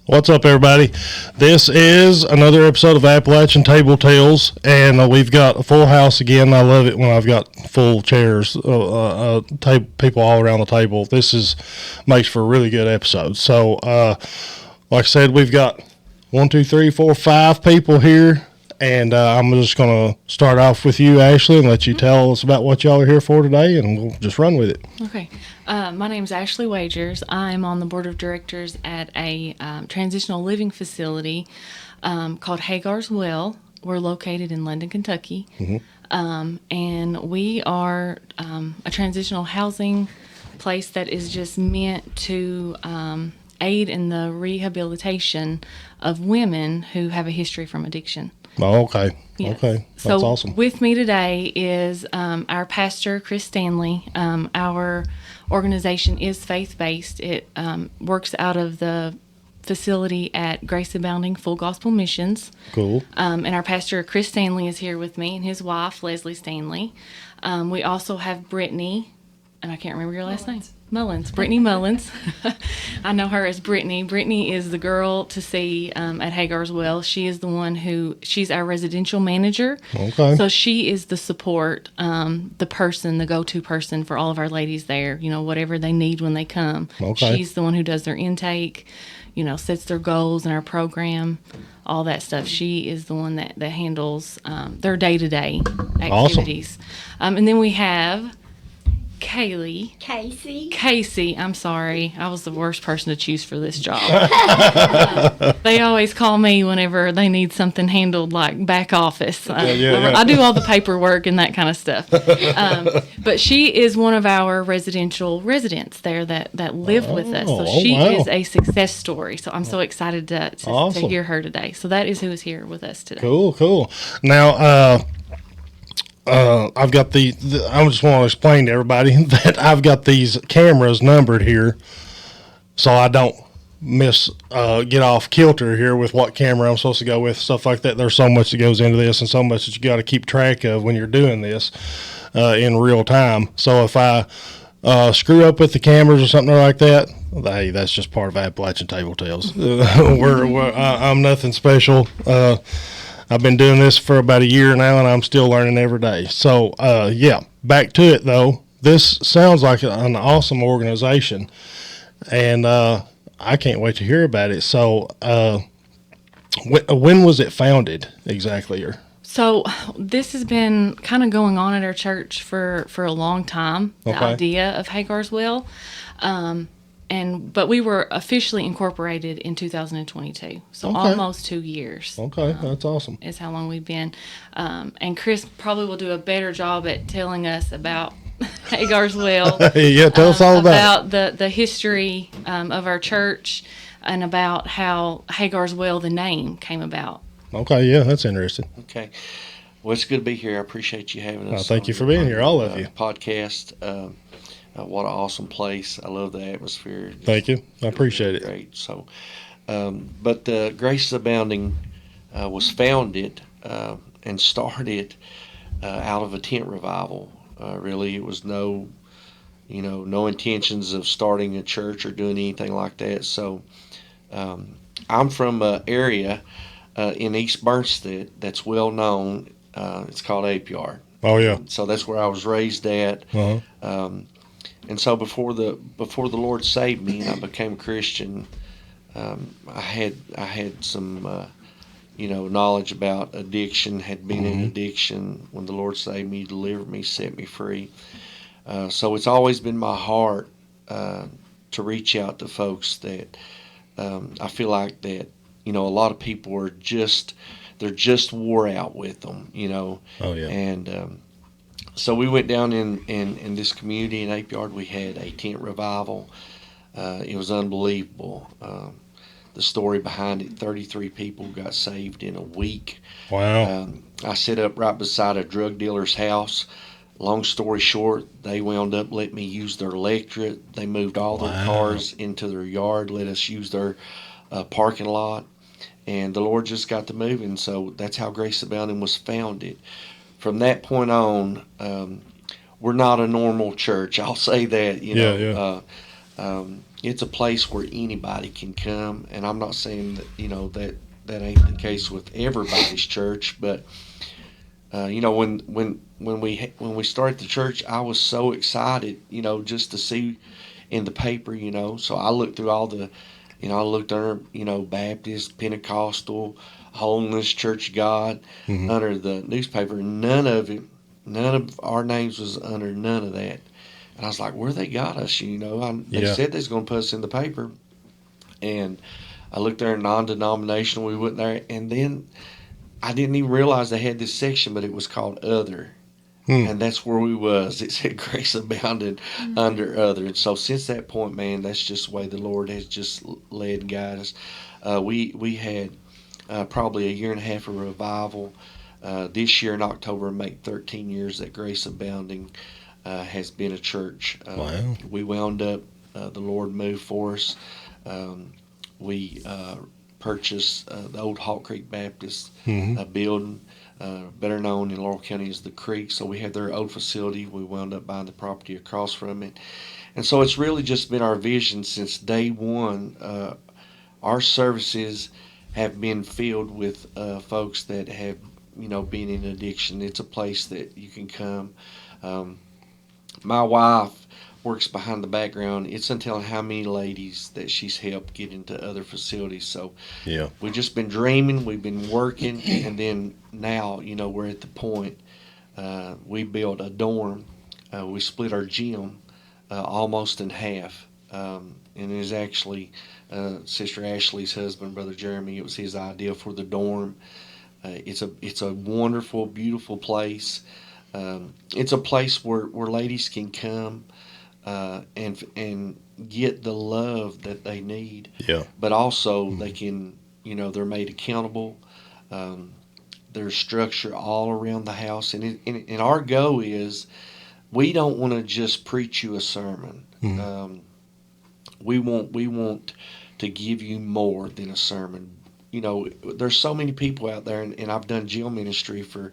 What's up, everybody? This is another episode of Appalachian Table Tales, and we've got a full house again. I love it when I've got full chairs, people all around the table. Makes for a really good episode. So, like I said, we've got 5 people here, and I'm just going to start off with you, Ashley, and let you tell us about what y'all are here for today, and we'll just run with it. Okay. My name's Ashley Wagers. I'm on the board of directors at a transitional living facility called Hagars. We're located in London, Kentucky. Mm-hmm. And we are a transitional housing place that is just meant to aid in the rehabilitation of women who have a history from addiction. Oh, okay. Yes. Okay. That's awesome. With me today is our pastor, Chris Stanley. Our organization is faith-based. It works out of the facility at Grace Abounding Full Gospel Missions. Cool. And our pastor, Chris Stanley, is here with me, and his wife, Leslie Stanley. We also have Brittany, and I can't remember your last name. Brittany Mullins. I know her as Brittany. Brittany is the girl to see at Hagars. She is the one she's our residential manager. Okay. So she is the support, the go-to person for all of our ladies there, whatever they need when they come. Okay. She's the one who does their intake, sets their goals in our program, all that stuff. She is the one that handles their day-to-day activities. Awesome. And then we have Casey, I'm sorry. I was the worst person to choose for this job. They always call me whenever they need something handled like back office. I do all the paperwork and that kind of stuff. But she is one of our residents there that live with us. So she is a success story. So I'm so excited to hear her today. So that is who is here with us today. Cool. Now, I've got I just want to explain to everybody that I've got these cameras numbered here, so I don't get off kilter here with what camera I'm supposed to go with, stuff like that. There's so much that goes into this, and so much that you got to keep track of when you're doing this in real time. So if I screw up with the cameras or something like that, hey, that's just part of Appalachian Table Tales. I'm nothing special. I've been doing this for about a year now, and I'm still learning every day. So, back to it, though. This sounds like an awesome organization, and I can't wait to hear about it. So, when was it founded exactly? So, this has been kind of going on at our church for a long time, the idea of Hagars. But we were officially incorporated in 2022, so almost 2 years. Okay, that's awesome. Is how long we've been. And Chris probably will do a better job at telling us about Hagars. Yeah, tell us all about the history of our church and about how Hagars, the name, came about. Okay, yeah, that's interesting. Okay. Well, it's good to be here. I appreciate you having us. Thank you for being here, all of you. Podcast. What an awesome place. I love the atmosphere. Thank you. I appreciate it. Great. So, but Grace Abounding was founded and started out of a tent revival. Really, it was no intentions of starting a church or doing anything like that. So, I'm from an area in East Bernstead that's well known. It's called Ape Yard. Oh, yeah. So that's where I was raised at. Uh-huh. And so before the Lord saved me and I became a Christian, I had some knowledge about addiction. Had been in addiction when the Lord saved me, delivered me, set me free. So it's always been my heart to reach out to folks that I feel like that a lot of people are just wore out with them. Oh yeah. And so we went down in this community in Ape Yard. We had a tent revival. It was unbelievable. The story behind it, 33 people got saved in a week. Wow. I set up right beside a drug dealer's house. Long story short, they wound up letting me use their electorate. They moved all their cars into their yard, let us use their parking lot. And the Lord just got to moving. So that's how Grace Abounding was founded. From that point on, we're not a normal church. I'll say that. It's a place where anybody can come, and I'm not saying that that ain't the case with everybody's church, but when we started the church, I was so excited, just to see in the paper, So I looked through all the, I looked under, Baptist, Pentecostal, Holiness, Church of God, Hmm. under the newspaper. None of it, none of our names was under none of that. And I was like, where they got us, They Yeah. said they was going to put us in the paper. And I looked there, non-denominational. We went there, and then I didn't even realize they had this section, but it was called Other, Hmm. and that's where we was. It said Grace Abounding under Other, and so since that point, man, that's just the way the Lord has just led and guided us. We had probably a year and a half of revival. This year in October, make 13 years that Grace Abounding has been a church. Wow. We wound up. The Lord moved for us. Um, we purchased the old Hawk Creek Baptist Hmm. building, better known in Laurel County as the Creek. So we had their old facility. We wound up buying the property across from it. And so it's really just been our vision since day one. Our services have been filled with folks that have, been in addiction. It's a place that you can come. Um, my wife works behind the background. It's untelling how many ladies that she's helped get into other facilities. So Yeah. we've just been dreaming, we've been working, and then now, we're at the point. We built a dorm. We split our gym almost in half. And it was actually Sister Ashley's husband, Brother Jeremy. It was his idea for the dorm. It's a wonderful, beautiful place. It's a place where ladies can come and get the love that they need, Yeah. but also they can, they're made accountable. Um, there's structure all around the house, and our goal is we don't want to just preach you a sermon. Hmm. We want to give you more than a sermon. There's so many people out there, and I've done jail ministry for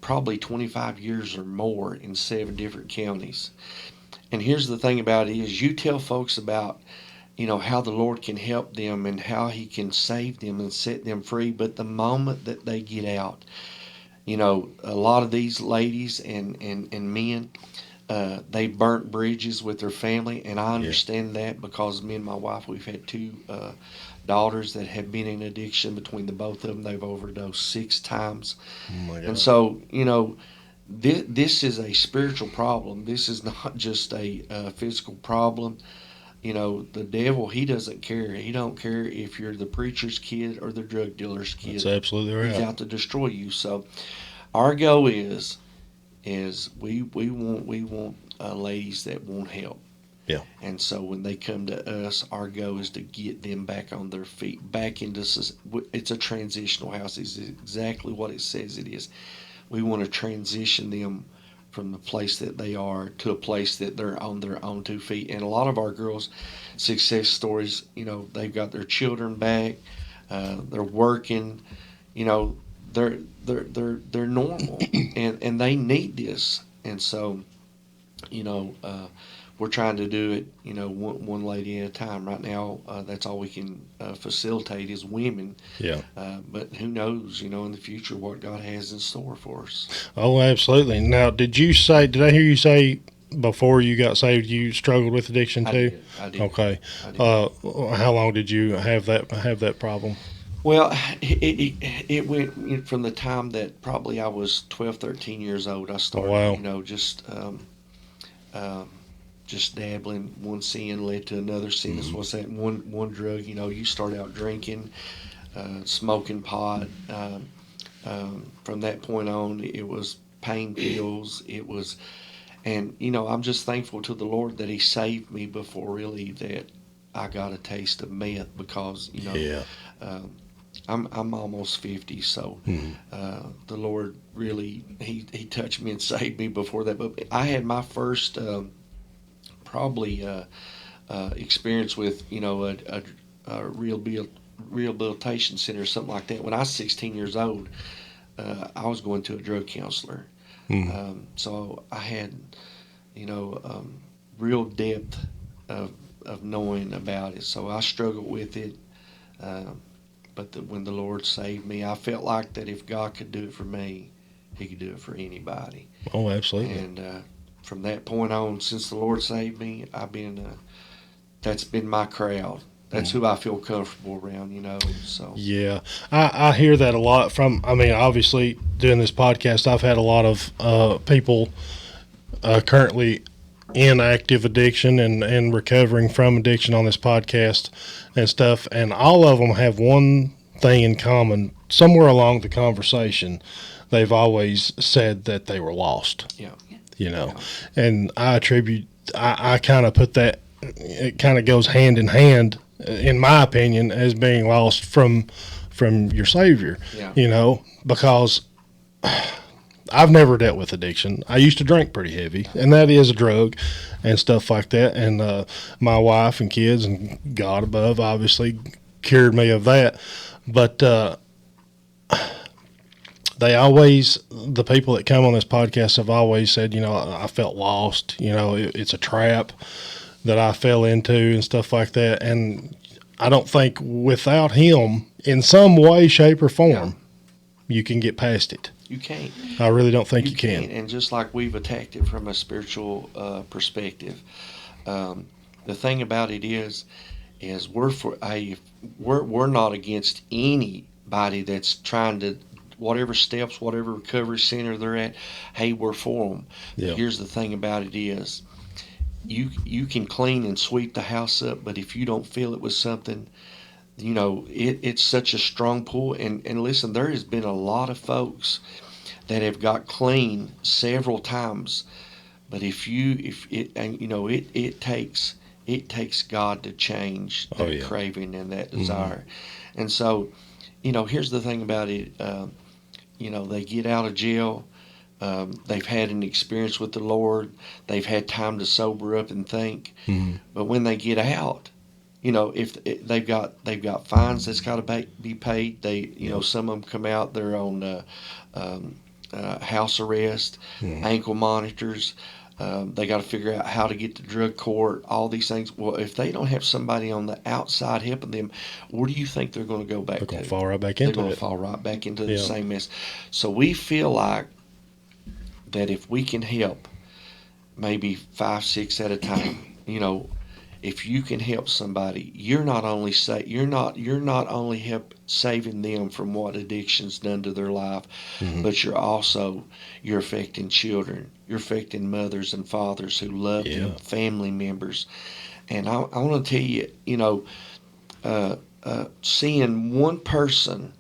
probably 25 years or more in 7 different counties. And here's the thing about it is you tell folks about, how the Lord can help them and how he can save them and set them free. But the moment that they get out, a lot of these ladies and men, they burnt bridges with their family. And I Yeah. understand that because me and my wife, we've had 2 daughters that have been in addiction. Between the both of them, they've overdosed 6 times. Oh my And God. so, this is a spiritual problem. This is not just a physical problem. The devil, he doesn't care. He don't care if you're the preacher's kid or the drug dealer's That's kid. absolutely He's right. out to destroy you. So our goal is we want ladies that want help. Yeah. And so when they come to us, our goal is to get them back on their feet, back into. It's a transitional house. It's exactly what it says it is. We want to transition them from the place that they are to a place that they're on their own 2 feet. And a lot of our girls' success stories, they've got their children back, they're working, you know, they're normal, and they need this. And so, you know, uh, we're trying to do it, one lady at a time. Right now, that's all we can facilitate is women. Yeah. But who knows, in the future what God has in store for us. Oh, absolutely. Now, did I hear you say before you got saved you struggled with addiction I too? did. I did. Okay. I did. How long did you have that problem? Well, it went from the time that probably I was 12, 13 years old. I Oh, started, wow. um, just dabbling. One sin led to another sin. This was that one drug. You start out drinking, smoking pot. From that point on, it was pain pills. It was, and I'm just thankful to the Lord that He saved me before really that I got a taste of meth because Yeah. um, I'm almost 50, so Mhm. the Lord really He touched me and saved me before that. But I had my first probably experience with a rehabilitation center or something like that when I was 16 years old. I was going to a drug counselor, Mhm. so I had real depth of of knowing about it. So I struggled with it. But when the Lord saved me, I felt like that if God could do it for me, He could do it for anybody. Oh, absolutely. And from that point on, since the Lord saved me, that's been my crowd. That's who I feel comfortable around, So Yeah, I hear that a lot from. I mean, obviously, doing this podcast, I've had a lot of people currently in active addiction and recovering from addiction on this podcast and stuff, and all of them have one thing in common. Somewhere along the conversation, they've always said that they were lost. yeah, And I attribute. I kind of put that. It kind of goes hand in hand, in my opinion, as being lost from your Savior. yeah, Because I've never dealt with addiction. I used to drink pretty heavy, and that is a drug and stuff like that. And my wife and kids and God above obviously cured me of that. But the people that come on this podcast have always said, I felt lost. It's a trap that I fell into and stuff like that. And I don't think without Him, in some way, shape, or form, you can get past it. you can't. I really don't think you can. And just like we've attacked it from a spiritual perspective, the thing about it is we're not against anybody that's trying to, whatever steps, whatever recovery center they're at. Hey, we're for them. Yeah. Here's the thing about it is, you can clean and sweep the house up, but if you don't fill it with something, it's such a strong pull. And listen, there has been a lot of folks that have got clean several times, but it takes God to change that craving and that desire. And so, here's the thing about it. They get out of jail. They've had an experience with the Lord. They've had time to sober up and think. But when they get out, if they've got fines that's got to be paid. Some of them come out. They're on house arrest, ankle monitors. They got to figure out how to get to drug court. All these things. Well, if they don't have somebody on the outside helping them, where do you think they're going to go back to? They're going to fall right back into it. They're going to fall right back into the same mess. So we feel like that if we can help maybe 5, 6 at a time, if you can help somebody, you're not only help saving them from what addiction's done to their life, but you're affecting children, you're affecting mothers and fathers who love them, family members. And I want to tell you, seeing one person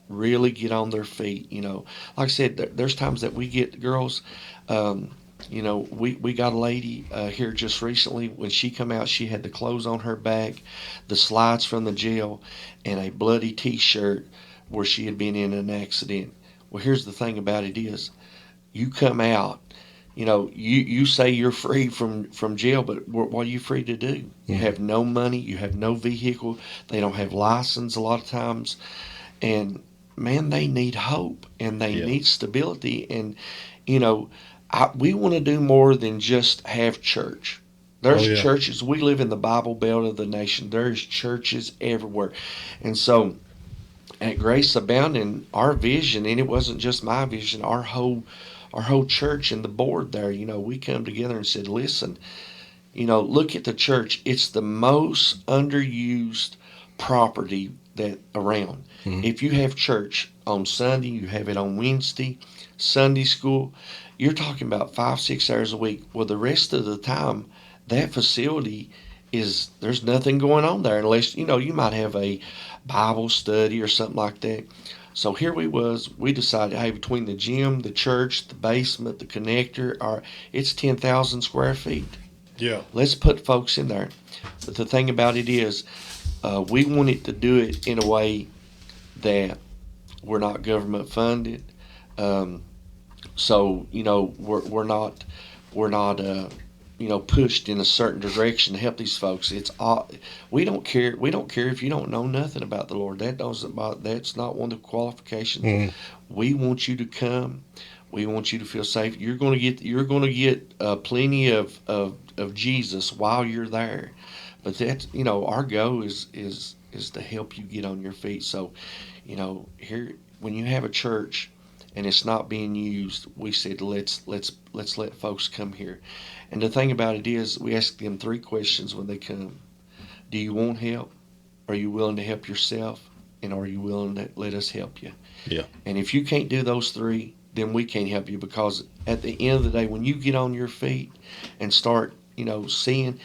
really get on their feet. Like I said, there's times that we get girls. We got a lady here just recently. When she come out, she had the clothes on her back, the slides from the jail, and a bloody T-shirt where she had been in an accident. Well, here's the thing about it is, you come out. You say you're free from jail, but what are you free to do? You have no money. You have no vehicle. They don't have license a lot of times, and man, they need hope and they need stability. And, we want to do more than just have church. There's churches. We live in the Bible Belt of the nation. There's churches everywhere. And so at Grace Abounding, our vision, and it wasn't just my vision, our whole church and the board there, we come together and said, listen, look at the church. It's the most underused property that around. If you have church on Sunday, you have it on Wednesday, Sunday school, you're talking about 5, 6 hours a week. Well, the rest of the time, that facility there's nothing going on there unless, you might have a Bible study or something like that. So here we decided, hey, between the gym, the church, the basement, the connector, it's 10,000 square feet. Yeah. Let's put folks in there. But the thing about it is, we wanted to do it in a way that we're not government funded. So we're not pushed in a certain direction to help these folks. We don't care if you don't know nothing about the Lord. That's not one of the qualifications. We want you to come. We want you to feel safe. You're going to get plenty of of Jesus while you're there. But that, you know, our goal is to help you get on your feet. So, you know, here when you have a church and it's not being used, we said let's let folks come here. And the thing about it is, we ask them three questions when they come: Do you want help? Are you willing to help yourself? And are you willing to let us help you? Yeah. And if you can't do those three, then we can't help you, because at the end of the day, when you get on your feet and start, you know, seeing,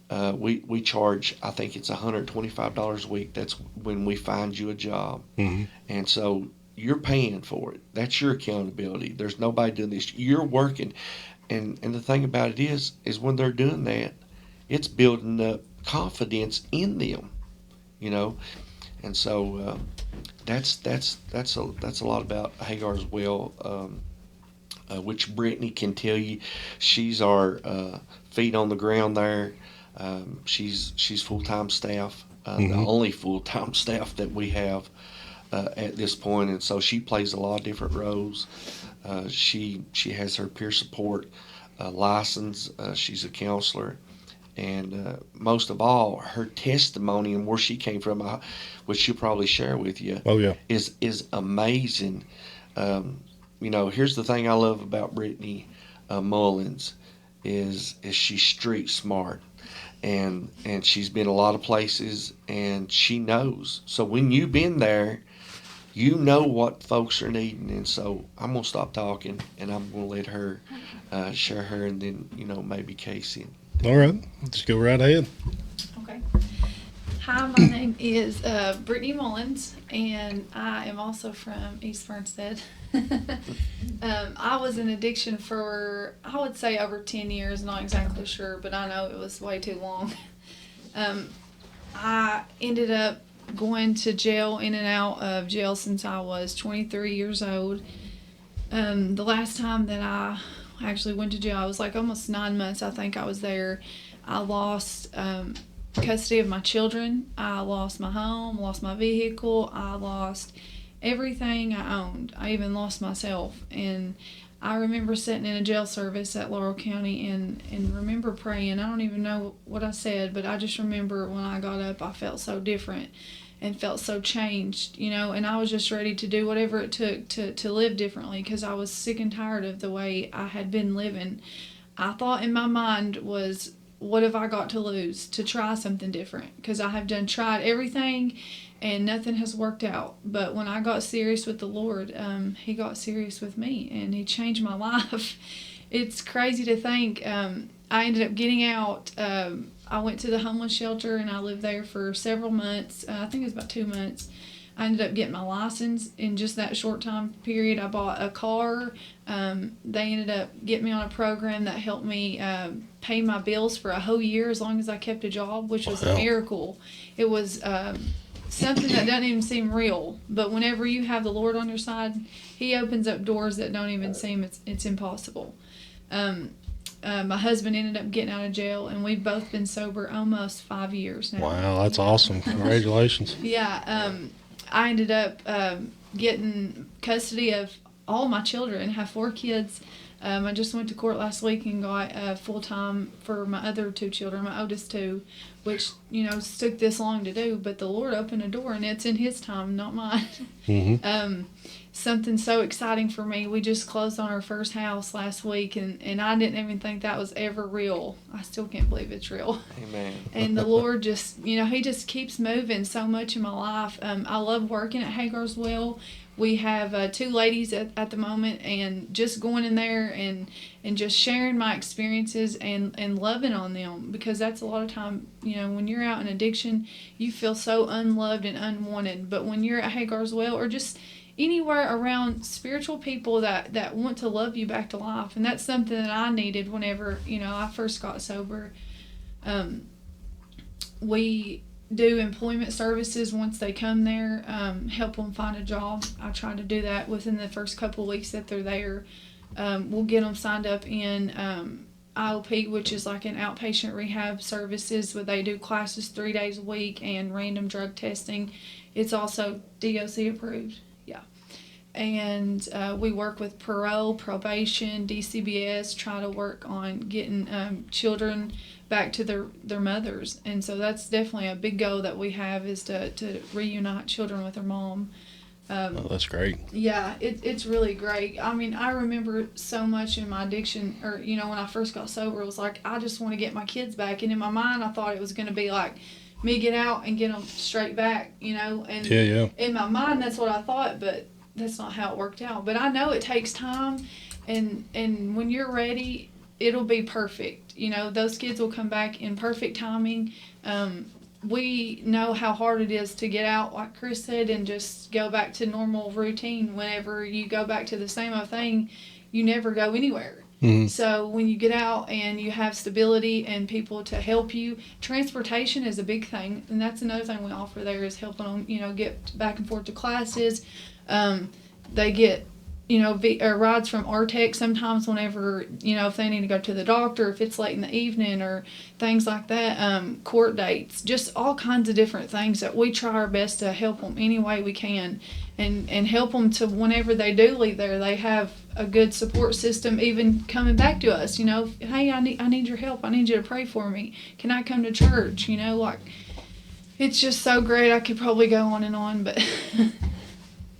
we charge, I think it's $125 a week. That's when we find you a job. Mm-hmm. And so you're paying for it. That's your accountability. There's nobody doing this. You're working. And the thing about it is when they're doing that, it's building up confidence in them, you know. And so that's a lot about Hagar as well, which Brittany can tell you. She's our feet on the ground there. She's full-time staff, the only full-time staff that we have at this point, and so she plays a lot of different roles. She has her peer support license. She's a counselor. And most of all, her testimony and where she came from, which she'll probably share with you, Oh, yeah. is amazing. You know, here's the thing I love about Brittany Mullins is she's street smart, and she's been a lot of places, and she knows. So when you've been there, you know what folks are needing. And so I'm gonna stop talking, and I'm gonna let her share her, and then, you know, maybe Casey. All right. Just go right ahead. Okay. Hi, my name is Brittany Mullins, and I am also from East Bernstead. I was in addiction for, I would say, over 10 years, not exactly sure, but I know it was way too long. I ended up going to jail, in and out of jail since I was 23 years old. The last time that I actually went to jail, I was like almost 9 months, I think I was there. I lost custody of my children. I lost my home, lost my vehicle. I lost everything I owned. I even lost myself. And I remember sitting in a jail service at Laurel County and remember praying. I don't even know what I said, but I just remember when I got up, I felt so different and felt so changed, you know, and I was just ready to do whatever it took to live differently, because I was sick and tired of the way I had been living. I thought in my mind was, what have I got to lose to try something different? Because I have tried everything and nothing has worked out. But when I got serious with the Lord, He got serious with me, and He changed my life. It's crazy to think. I ended up getting out. I went to the homeless shelter, and I lived there for several months. I think it was about 2 months. I ended up getting my license in just that short time period. I bought a car. They ended up getting me on a program that helped me pay my bills for a whole year as long as I kept a job, which was a miracle. It was something that doesn't even seem real, but whenever you have the Lord on your side, He opens up doors that don't even seem it's impossible. My husband ended up getting out of jail, and we've both been sober almost 5 years now. Wow, that's awesome. Congratulations. Yeah, I ended up getting custody of all my children. I have 4 kids. I just went to court last week and got full-time for my other 2 children, my oldest 2, which, you know, took this long to do, but the Lord opened a door, and it's in His time, not mine. Mm-hmm. Something so exciting for me. We just closed on our first house last week, and I didn't even think that was ever real. I still can't believe it's real. Amen. And the Lord just, you know, He just keeps moving so much in my life. I love working at Hagars Well. We have 2 ladies at the moment, and just going in there and just sharing my experiences and loving on them, because that's a lot of time, you know, when you're out in addiction, you feel so unloved and unwanted. But when you're at Hagars Well, or just anywhere around spiritual people that want to love you back to life, and that's something that I needed whenever, you know, I first got sober. We do employment services once they come there, help them find a job. I try to do that within the first couple of weeks that they're there. We'll get them signed up in IOP, which is like an outpatient rehab services, where they do classes 3 days a week and random drug testing. It's also DOC approved. Yeah. and we work with parole, probation, DCBS, try to work on getting children back to their mothers. And so that's definitely a big goal that we have, is to reunite children with their mom. Oh, that's great. Yeah, it's really great. I mean, I remember so much in my addiction, or, you know, when I first got sober, it was like, I just want to get my kids back. And in my mind, I thought it was going to be like me get out and get them straight back, you know. And Yeah. in my mind, that's what I thought, but that's not how it worked out. But I know it takes time, and when you're ready, it'll be perfect. You know, those kids will come back in perfect timing. We know how hard it is to get out, like Chris said, and just go back to normal routine. Whenever you go back to the same old thing, you never go anywhere. Mm-hmm. So when you get out and you have stability and people to help you, transportation is a big thing, and that's another thing we offer there, is helping them, you know, get back and forth to classes. They get, you know, rides from Artec sometimes whenever, you know, if they need to go to the doctor, if it's late in the evening or things like that, court dates, just all kinds of different things that we try our best to help them any way we can, and help them to, whenever they do leave there, they have a good support system, even coming back to us, you know, hey, I need your help. I need you to pray for me. Can I come to church? You know, like, it's just so great. I could probably go on and on, but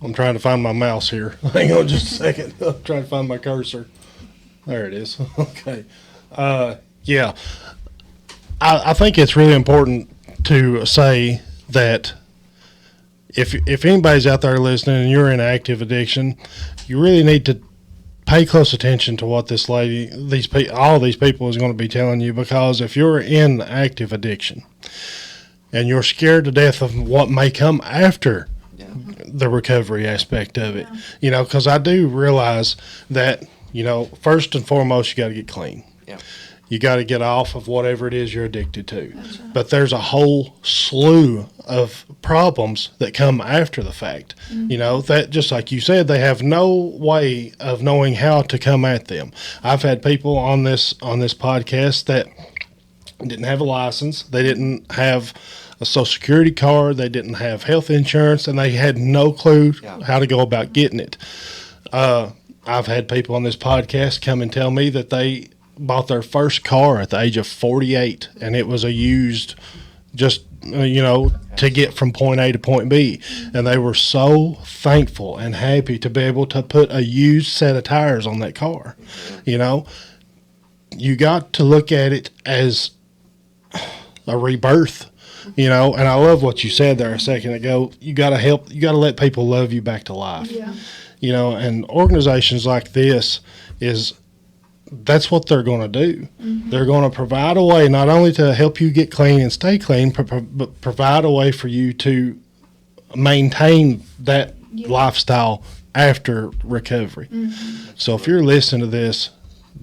I'm trying to find my mouse here. Hang on just a second. I'm trying to find my cursor. There it is. Okay. Yeah. I think it's really important to say that if anybody's out there listening and you're in active addiction, you really need to pay close attention to what this lady, all these people is going to be telling you, because if you're in active addiction and you're scared to death of what may come after the recovery aspect of it, you know, because I do realize that, you know, first and foremost, you got to get clean. Yeah. You got to get off of whatever it is you're addicted to. That's right. But there's a whole slew of problems that come after the fact. Mm-hmm. You know, that just like you said, they have no way of knowing how to come at them. I've had people on this podcast that didn't have a license. They didn't have a social security card. They didn't have health insurance, and they had no clue how to go about getting it. I've had people on this podcast come and tell me that they bought their first car at the age of 48, and it was a used, just, you know, to get from point A to point B. And they were so thankful and happy to be able to put a used set of tires on that car. You know, you got to look at it as a rebirth. You know, and I love what you said there a second ago. You got to let people love you back to life. Yeah. You know, and organizations like this that's what they're going to do. Mm-hmm. They're going to provide a way not only to help you get clean and stay clean, but provide a way for you to maintain that lifestyle after recovery. Mm-hmm. So if you're listening to this,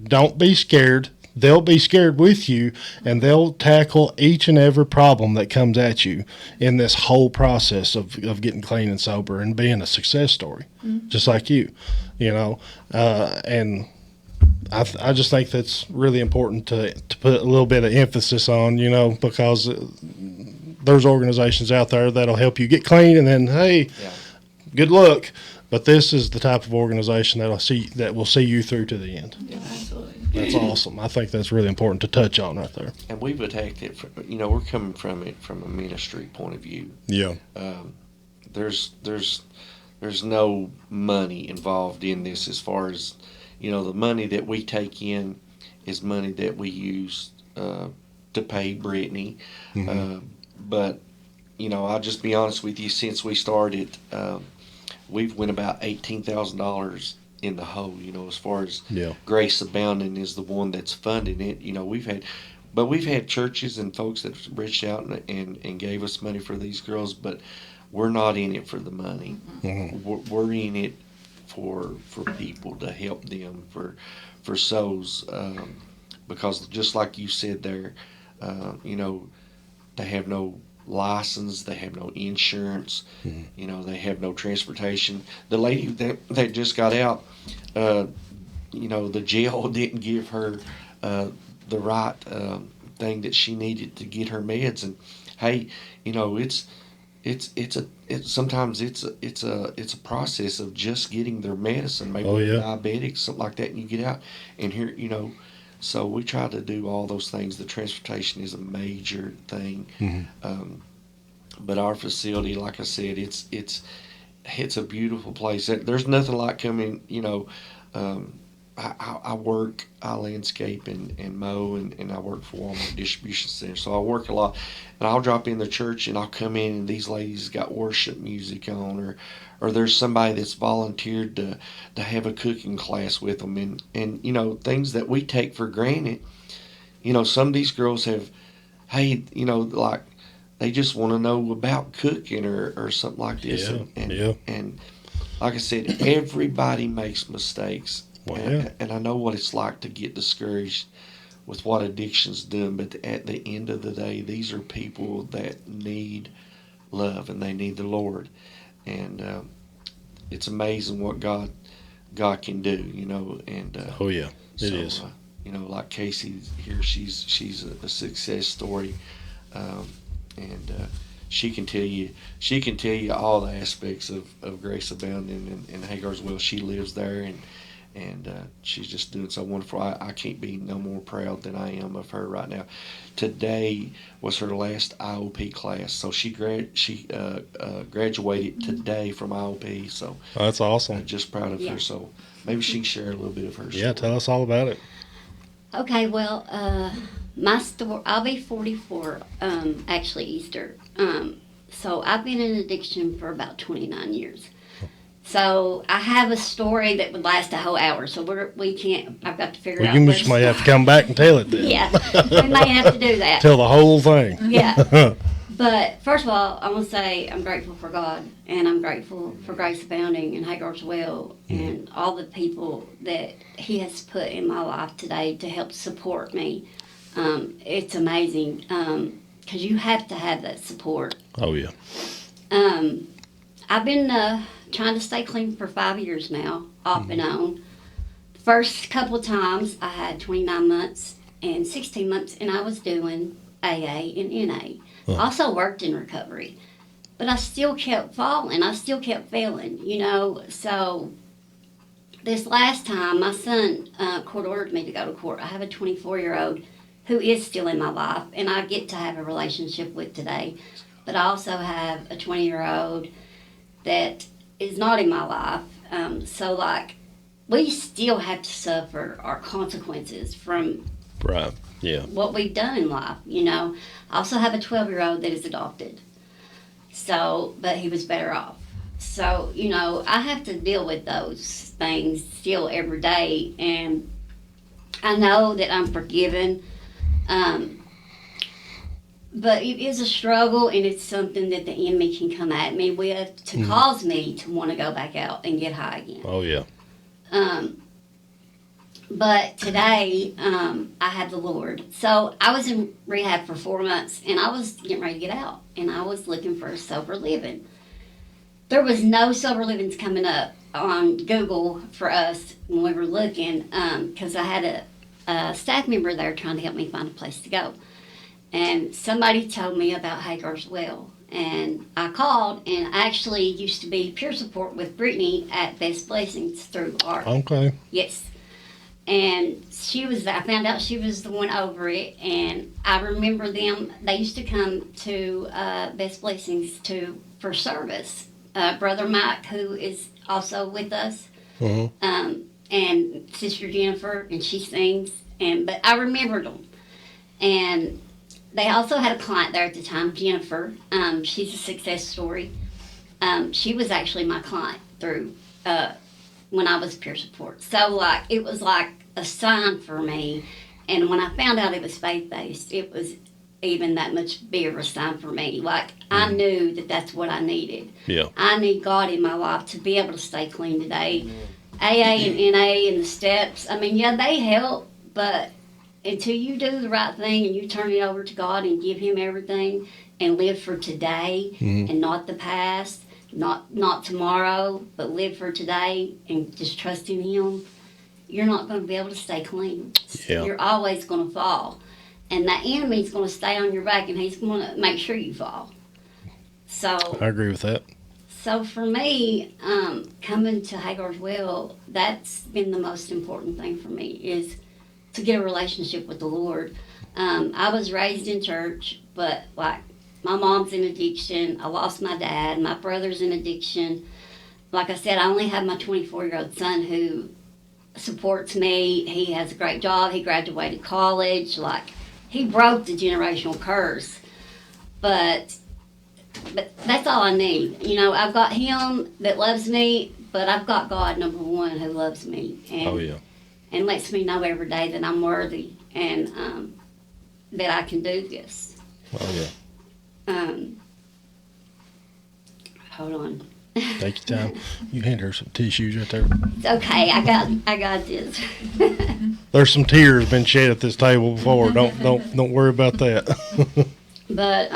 don't be scared. They'll be scared with you, and they'll tackle each and every problem that comes at you in this whole process of getting clean and sober and being a success story, just like you, you know. And I just think that's really important to put a little bit of emphasis on, you know, because there's organizations out there that'll help you get clean, and then, hey, good luck. But this is the type of organization that will see you through to the end. Yeah, absolutely. That's awesome. I think that's really important to touch on right there. And we've attacked it. You know, we're coming from it from a ministry point of view. Yeah. There's no money involved in this, as far as, you know, the money that we take in is money that we use to pay Brittany. Mm-hmm. But, you know, I'll just be honest with you. Since we started, we've went about $18,000 in the hole, you know, as far as Grace Abounding is the one that's funding it. You know, we've had churches and folks that reached out and gave us money for these girls, but we're not in it for the money. Mm-hmm. We're in it for people, to help them, for souls, because just like you said there, you know, they have no license, they have no insurance, you know, they have no transportation. The lady that just got out, you know, the jail didn't give her the right thing that she needed to get her meds. And hey, you know, sometimes it's a process of just getting their medicine. Maybe Oh, they're yeah. diabetics, something like that, and you get out and here, so we try to do all those things. The transportation is a major thing. But our facility, like I said, it's a beautiful place. There's nothing like coming. I landscape and mow, and I work for Walmart distribution center, so I work a lot. And I'll drop in the church, and I'll come in, and these ladies got worship music on, or there's somebody that's volunteered to have a cooking class with them, and things that we take for granted. Some of these girls have, hey, like they just want to know about cooking or something like this, Yeah, and yeah. and like I said, everybody makes mistakes. Well, and, yeah. and I know what it's like to get discouraged with what addiction's doing, but at the end of the day, these are people that need love and they need the Lord, and it's amazing what God can do, and Oh, yeah. It so, is. like Casey here, she's a success story, and she can tell you all the aspects of Grace Abounding and Hagar's Well. She lives there, and she's just doing so wonderful. I can't be no more proud than I am of her right now. Today was her last IOP class, so she graduated today from IOP. So Oh, that's awesome. just proud of Yeah. her. So maybe she can share a little bit of her story. Yeah, tell us all about it. Okay, well, my story, I'll be 44, actually Easter. So I've been in addiction for about 29 years. So I have a story that would last a whole hour. So we can't, I've got to figure Well, out you where just to may have to start. come back and tell it then. Yeah, we may have to do that. Tell the whole thing. Yeah. But first of all, I want to say I'm grateful for God, and I'm grateful for Grace Abounding and Hagars Well, and all the people that He has put in my life today to help support me. It's amazing because you have to have that support. Oh, yeah. I've been trying to stay clean for 5 years now, off and on. First couple of times I had 29 months and 16 months, and I was doing AA and NA. Also worked in recovery, but I still kept falling. I still kept failing, So this last time, my son court ordered me to go to court. I have a 24-year-old who is still in my life, and I get to have a relationship with today. But I also have a 20-year-old that is not in my life. So, we still have to suffer our consequences from Right. Yeah. what we've done in life, I also have a 12-year-old that is adopted. So, but he was better off. So, I have to deal with those things still every day. And I know that I'm forgiven. But it is a struggle, and it's something that the enemy can come at me with to cause me to want to go back out and get high again. Oh, yeah. But today, I have the Lord. So I was in rehab for 4 months, and I was getting ready to get out, and I was looking for a sober living. There was no sober livings coming up on Google for us when we were looking, because I had a staff member there trying to help me find a place to go. And somebody told me about Hagars Well, and I called, and I actually used to be peer support with Brittany at Best Blessings through ARC. Okay. Yes. And I found out she was the one over it, and I remember them, they used to come to Best Blessings for service. Brother Mike, who is also with us, and Sister Jennifer, and she sings, but I remembered them. And they also had a client there at the time, Jennifer. She's a success story. She was actually my client through when I was peer support. So it was like a sign for me. And when I found out it was faith-based, it was even that much bigger a sign for me. I knew that that's what I needed. Yeah. I need God in my life to be able to stay clean today. AA and NA and the steps, they help, but until you do the right thing and you turn it over to God and give Him everything and live for today and not the past, not tomorrow, but live for today and just trust in Him, you're not going to be able to stay clean. Yeah. You're always going to fall. And that enemy's going to stay on your back, and he's going to make sure you fall. So I agree with that. So for me, coming to Hagar's Well, that's been the most important thing for me, is to get a relationship with the Lord. I was raised in church, but like my mom's in addiction. I lost my dad. My brother's in addiction. Like I said, I only have my 24-year-old son who supports me. He has a great job. He graduated college. Like, he broke the generational curse. But that's all I need. You know, I've got him that loves me, but I've got God, number one, who loves me. And, Oh, yeah. And lets me know every day that I'm worthy and that I can do this. Oh, yeah. Hold on. Take your time. You hand her some tissues right there. It's okay. I got this. There's some tears been shed at this table before. Don't worry about that. But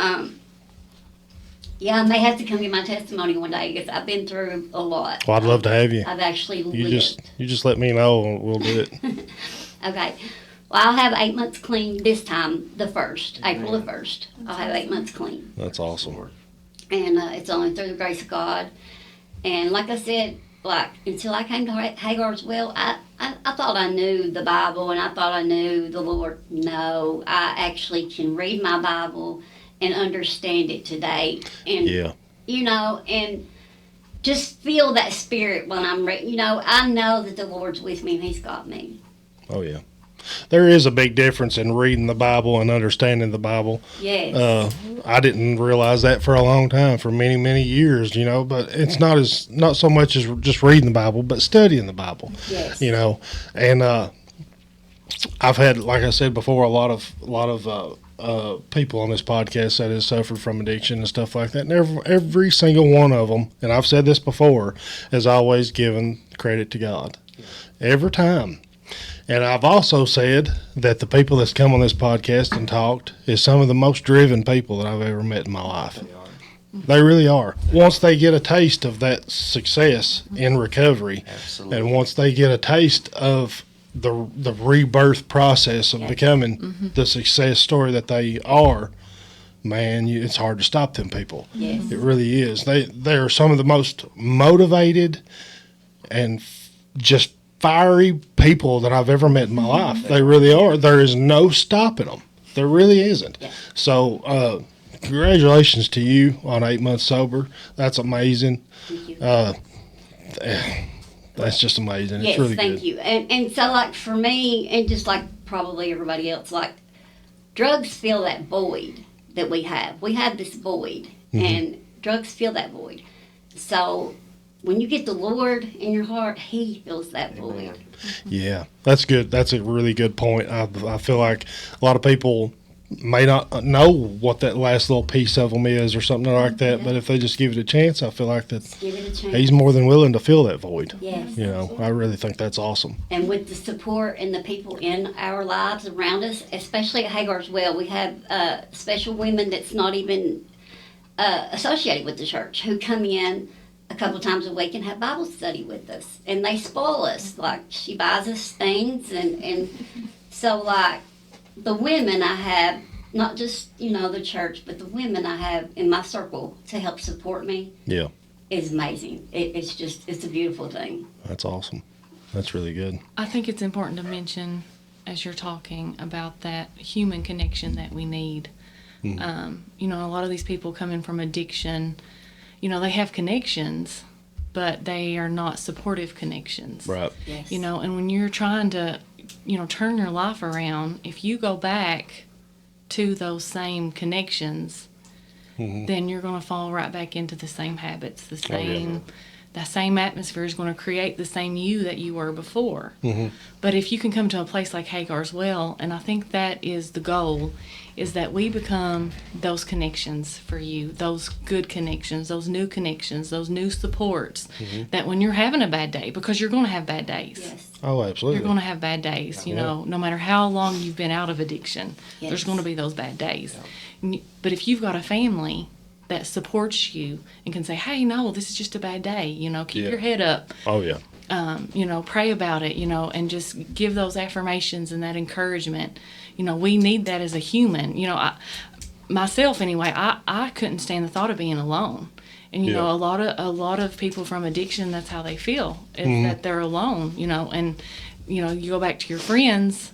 yeah, I may have to come get my testimony one day because I've been through a lot. Well, I'd love to have you. I've actually You lived. just let me know and we'll do it. Okay. Well, I'll have 8 months clean this time, the 1st, April the 1st. I'll have 8 months clean. That's awesome. And it's only through the grace of God. And like I said, like until I came to Hagar's Well, I thought I knew the Bible and I thought I knew the Lord. No, I actually can read my Bible and understand it today. And, Yeah. you know, and just feel that spirit when I'm reading. You know, I know that the Lord's with me and He's got me. Oh, yeah. There is a big difference in reading the Bible and understanding the Bible. Yes. I didn't realize that for a long time, for many, many years, you know, but it's not so much as just reading the Bible, but studying the Bible, Yes. you know, and I've had, like I said before, a lot of people on this podcast that has suffered from addiction and stuff like that. And every single one of them, and I've said this before, has always given credit to God. Every time. And I've also said that the people that's come on this podcast and talked is some of the most driven people that I've ever met in my life. They really are. Once they get a taste of that success in recovery, Absolutely. and once they get a taste of the rebirth process of becoming the success story that they are, man, it's hard to stop them people. Yes. It really is. They are some of the most motivated and just fiery people that I've ever met in my life. They really are. There is no stopping them. There really isn't. Yeah. So, congratulations to you on 8 months sober. That's amazing. Thank you. That's just amazing. Yes, It's really thank good. you. And so, like, for me, and just like probably everybody else, like, drugs fill that void that we have. We have this void, and drugs fill that void. So, when you get the Lord in your heart, He fills that void. Yeah, that's good. That's a really good point. I feel like a lot of people may not know what that last little piece of them is or something like that, but if they just give it a chance, I feel like that Give it a chance. He's more than willing to fill that void. Yes. You know, I really think that's awesome. And with the support and the people in our lives around us, especially at Hagar's Well, we have special women that's not even associated with the church who come in a couple times a week and have Bible study with us. And they spoil us. Like, she buys us things. And so, like, the women I have, not just, you know, the church, but the women I have in my circle to help support me Yeah, is amazing. It's a beautiful thing. that's awesome. That's really good. I think it's important to mention, as you're talking, about that human connection that we need. You know, a lot of these people coming from addiction, you know, they have connections, but they are not supportive connections. Right. Yes. You know, and when you're trying to, you know, turn your life around, if you go back to those same connections, then you're going to fall right back into the same habits, the same, that same atmosphere is going to create the same you that you were before. But if you can come to a place like Hagar's Well, and I think that is the goal, is that we become those connections for you, those good connections, those new supports, that when you're having a bad day, because you're going to have bad days. Yes. Oh, absolutely. You're going to have bad days, you know, no matter how long you've been out of addiction, there's Yes. going to be those bad days. But if you've got a family that supports you and can say, hey, no, this is just a bad day, you know, keep Yeah. your head up, Oh, yeah. you know, pray about it, you know, and just give those affirmations and that encouragement. You know, we need that as a human. You know, myself anyway, I couldn't stand the thought of being alone. And you know, a lot of people from addiction, that's how they feel, is that they're alone, you know. And you know, you go back to your friends,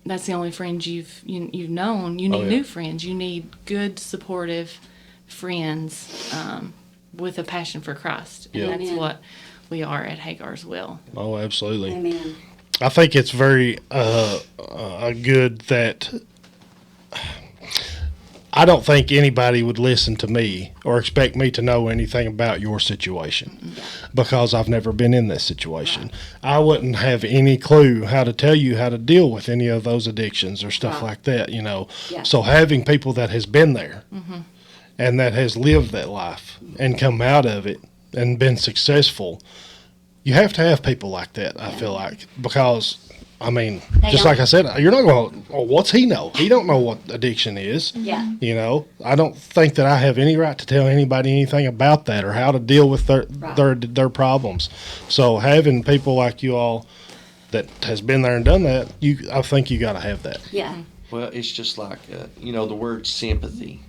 that's the only friends you've known. You need new friends. You need good, supportive friends with a passion for Christ. And that's Amen. what we are at Hagar's Well. Oh, absolutely. Amen. I think it's very good that I don't think anybody would listen to me or expect me to know anything about your situation because I've never been in this situation. I wouldn't have any clue how to tell you how to deal with any of those addictions or stuff like that, you know. Yeah. So having people that has been there and that has lived that life and come out of it and been successful, you have to have people like that, I feel like, because I mean, just like I said, you're not going, oh, what's he know? He don't know what addiction is. Yeah. You know, I don't think that I have any right to tell anybody anything about that or how to deal with their problems. So having people like you all that has been there and done that, I think you got to have that. Yeah. Well, it's just like you know, the word sympathy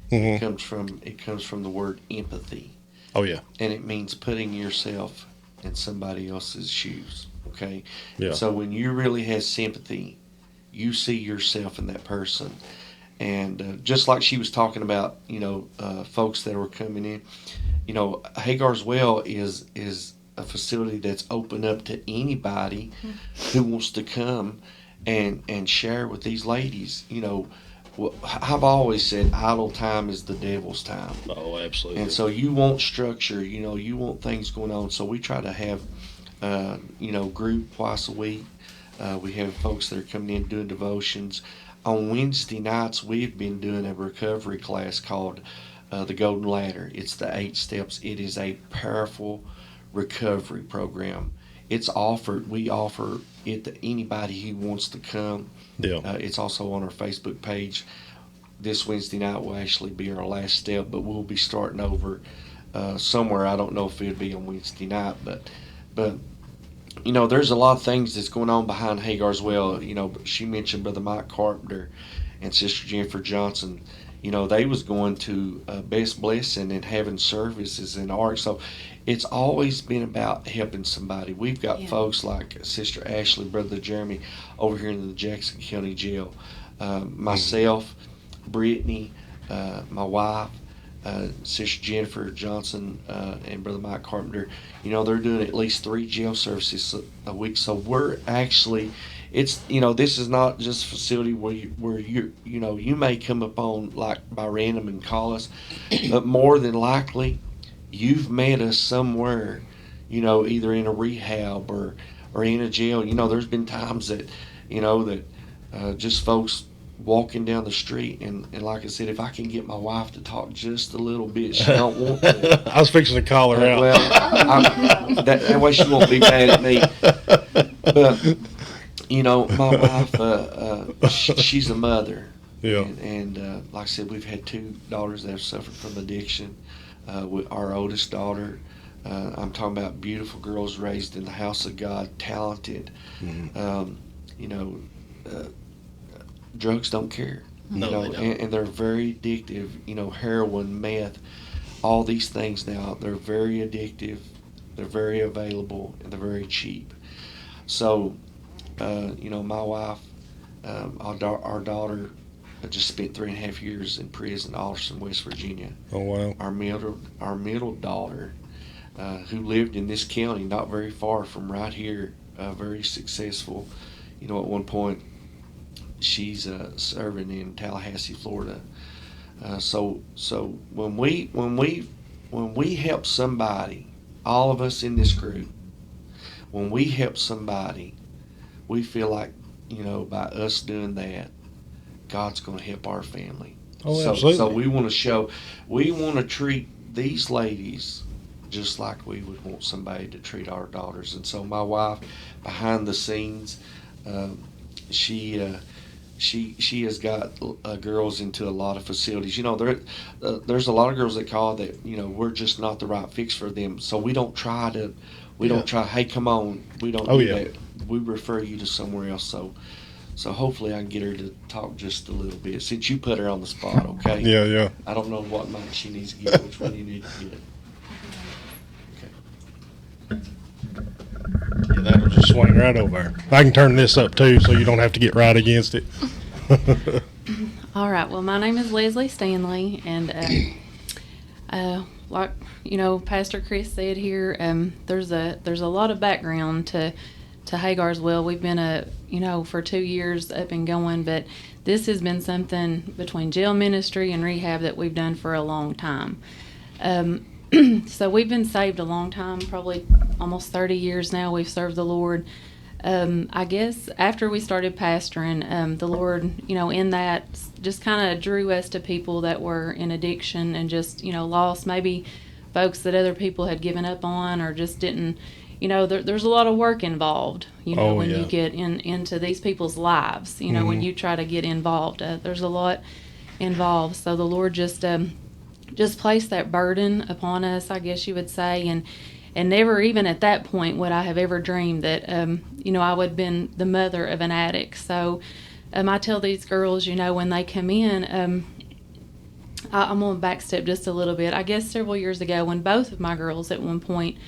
comes from the word empathy, Oh yeah. and it means putting yourself in somebody else's shoes. Okay. Yeah. So when you really have sympathy, you see yourself in that person, and just like she was talking about, you know, folks that were coming in, you know, Hagar's Well is a facility that's open up to anybody who wants to come and share with these ladies. You know, I've always said idle time is the devil's time. Oh, absolutely. And so you want structure, you know, you want things going on. So we try to have, you know, group twice a week. We have folks that are coming in doing devotions. On Wednesday nights, we've been doing a recovery class called the Golden Ladder. It's the 8 steps. It is a powerful recovery program. We offer it to anybody who wants to come. Yeah. It's also on our Facebook page. This Wednesday night will actually be our last step, but we'll be starting over somewhere. I don't know if it'll be on Wednesday night, but you know, there's a lot of things that's going on behind Hagar's Well. You know, she mentioned Brother Mike Carpenter and Sister Jennifer Johnson. You know, they was going to Best Blessing and having services in ARC. So it's always been about helping somebody. We've got folks like Sister Ashley, Brother Jeremy over here in the Jackson County Jail. Myself, Brittany, my wife, Sister Jennifer Johnson, and Brother Mike Carpenter. You know, they're doing at least 3 jail services a week. So we're actually, it's, you know, this is not just a facility where you know, you may come upon like by random and call us, but more than likely, you've met us somewhere, you know, either in a rehab or in a jail. You know, there's been times that, you know, that just folks walking down the street and like I said, if I can get my wife to talk just a little bit, she don't want to. I was fixing to call her out. Well, that way she won't be mad at me. But you know, my wife, she's a mother. Yeah. And like I said, we've had 2 daughters that have suffered from addiction. With our oldest daughter, I'm talking about beautiful girls raised in the house of God, talented. You know, drugs don't care. No, you know, they don't. and they're very addictive. You know, heroin, meth, all these things now, they're very addictive, they're very available, and they're very cheap. So, you know, my wife, our daughter just spent 3.5 years in prison, Alderson, West Virginia. Oh, wow. Our middle daughter, who lived in this county, not very far from right here, very successful. You know, at one point, she's serving in Tallahassee, Florida. So when we help somebody, all of us in this group, when we help somebody, we feel like, you know, by us doing that, God's going to help our family. Oh, so, absolutely. So we want to treat these ladies just like we would want somebody to treat our daughters. And so my wife, behind the scenes, she has got girls into a lot of facilities. You know, there's a lot of girls that call that, you know, we're just not the right fix for them. So we don't try, hey, come on. We don't do that. We refer you to somewhere else. So hopefully I can get her to talk just a little bit since you put her on the spot, okay? Yeah. I don't know what mic she needs to get, which one you need to get. Yeah, that'll just swing right over. I can turn this up too, so you don't have to get right against it. All right. Well, my name is Leslie Stanley, and like Pastor Chris said here, there's a lot of background to Hagar's Well. We've been for 2 years up and going, but this has been something between jail ministry and rehab that we've done for a long time. So we've been saved a long time, probably almost 30 years now. We've served the Lord. I guess after we started pastoring, the Lord, in that just kind of drew us to people that were in addiction and just, lost, maybe folks that other people had given up on or just didn't, there's a lot of work involved, when you get into these people's lives, when you try to get involved, there's a lot involved. So the Lord just placed that burden upon us, I guess you would say, and never even at that point would I have ever dreamed that, I would have been the mother of an addict. So I tell these girls, when they come in, I'm going to backstep just a little bit. I guess several years ago when both of my girls at one point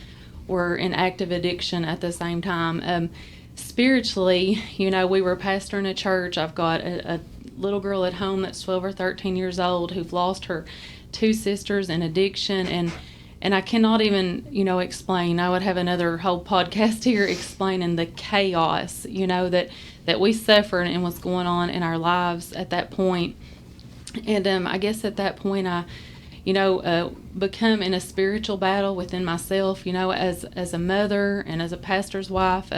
were in active addiction at the same time, spiritually, we were pastoring a church. I've got a little girl at home that's 12 or 13 years old who've lost her 2 sisters in addiction, and I cannot even, explain. I would have another whole podcast here explaining the chaos, that we suffered and what's going on in our lives at that point. And I guess at that point I, become in a spiritual battle within myself, as a mother and as a pastor's wife,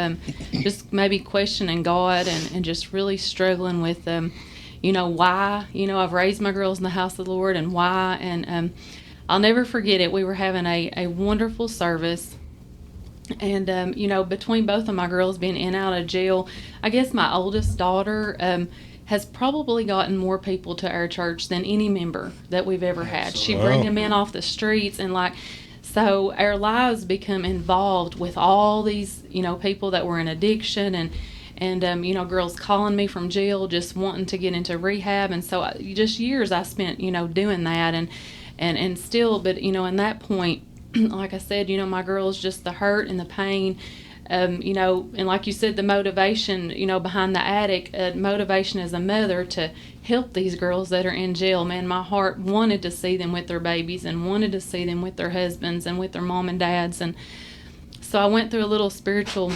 just maybe questioning God and just really struggling with, why, I've raised my girls in the house of the Lord and why. And I'll never forget it. We were having a wonderful service. And, between both of my girls being in and out of jail, I guess my oldest daughter has probably gotten more people to our church than any member that we've ever had. She bring them in off the streets and so our lives become involved with all these, people that were in addiction and girls calling me from jail just wanting to get into rehab. And so just years I spent, doing that and still, but, in that point, like I said, my girls, just the hurt and the pain, and like you said, the motivation, behind the addict, motivation as a mother to help these girls that are in jail. Man, my heart wanted to see them with their babies and wanted to see them with their husbands and with their mom and dads. And so I went through a little spiritual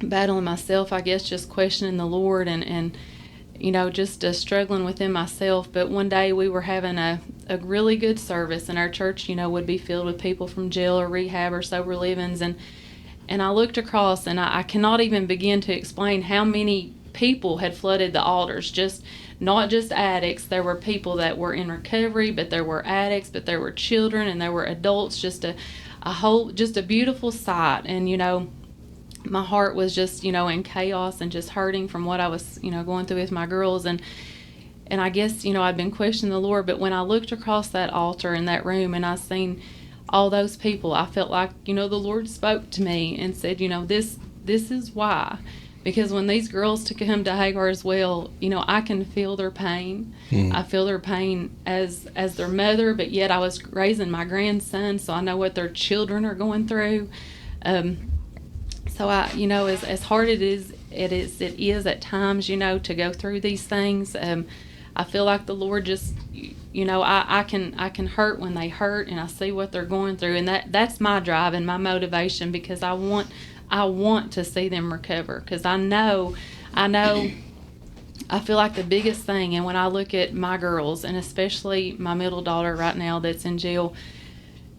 battle in myself, I guess, just questioning the Lord and just struggling within myself. But one day we were having a really good service, and our church, would be filled with people from jail or rehab or sober livings. And I looked across, and I cannot even begin to explain how many people had flooded the altars. Just not just addicts. There were people that were in recovery, but there were addicts, but there were children, and there were adults. Just a beautiful sight. And my heart was just in chaos and just hurting from what I was going through with my girls. And I guess I'd been questioning the Lord, but when I looked across that altar in that room and I seen all those people, I felt like the Lord spoke to me and said, this is why. Because when these girls to come to Hagar's Well, I can feel their pain. I feel their pain as their mother, but yet I was raising my grandson, so I know what their children are going through. So I, as hard it is at times, to go through these things. I feel like the Lord just, I can hurt when they hurt, and I see what they're going through, and that's my drive and my motivation, because I want to see them recover, because I know, I feel like the biggest thing, and when I look at my girls, and especially my middle daughter right now that's in jail,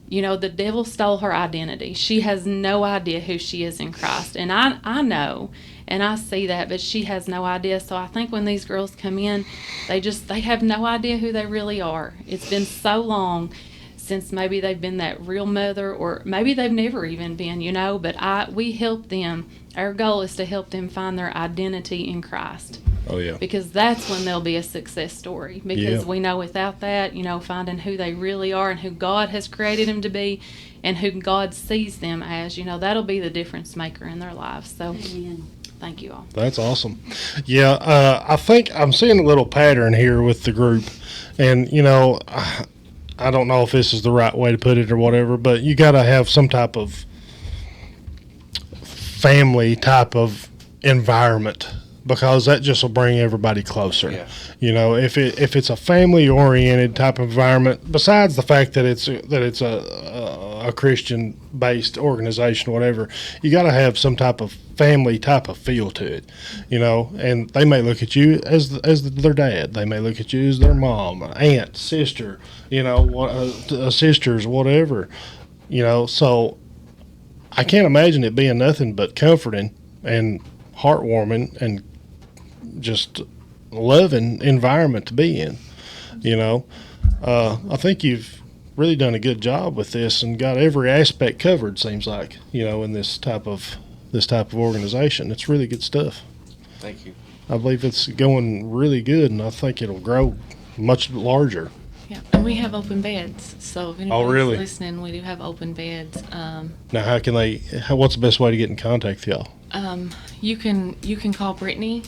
the devil stole her identity. She has no idea who she is in Christ, and I know. And I see that, but she has no idea. So I think when these girls come in, they have no idea who they really are. It's been so long since maybe they've been that real mother, or maybe they've never even been, but we help them. Our goal is to help them find their identity in Christ. Oh, yeah. Because that's when they'll be a success story. Because we know without that, finding who they really are and who God has created them to be and who God sees them as, that'll be the difference maker in their lives. So. Amen. Thank you all. That's awesome. Yeah, I think I'm seeing a little pattern here with the group. And, I don't know if this is the right way to put it or whatever, but you got to have some type of family type of environment, because that just will bring everybody closer. Yeah. If it's a family oriented type of environment, besides the fact that it's a Christian based organization, whatever, you got to have some type of family type of feel to it, and they may look at you as their dad, they may look at you as their mom, aunt, sister, sisters, whatever, so I can't imagine it being nothing but comforting and heartwarming and just loving environment to be in. I think you've really done a good job with this and got every aspect covered, seems like, in this type of organization. It's really good stuff. Thank you. I believe it's going really good, and I think it'll grow much larger. Yeah, and we have open beds. So if anybody's really? listening, we do have open beds. Now, what's the best way to get in contact with y'all? You can call Brittany.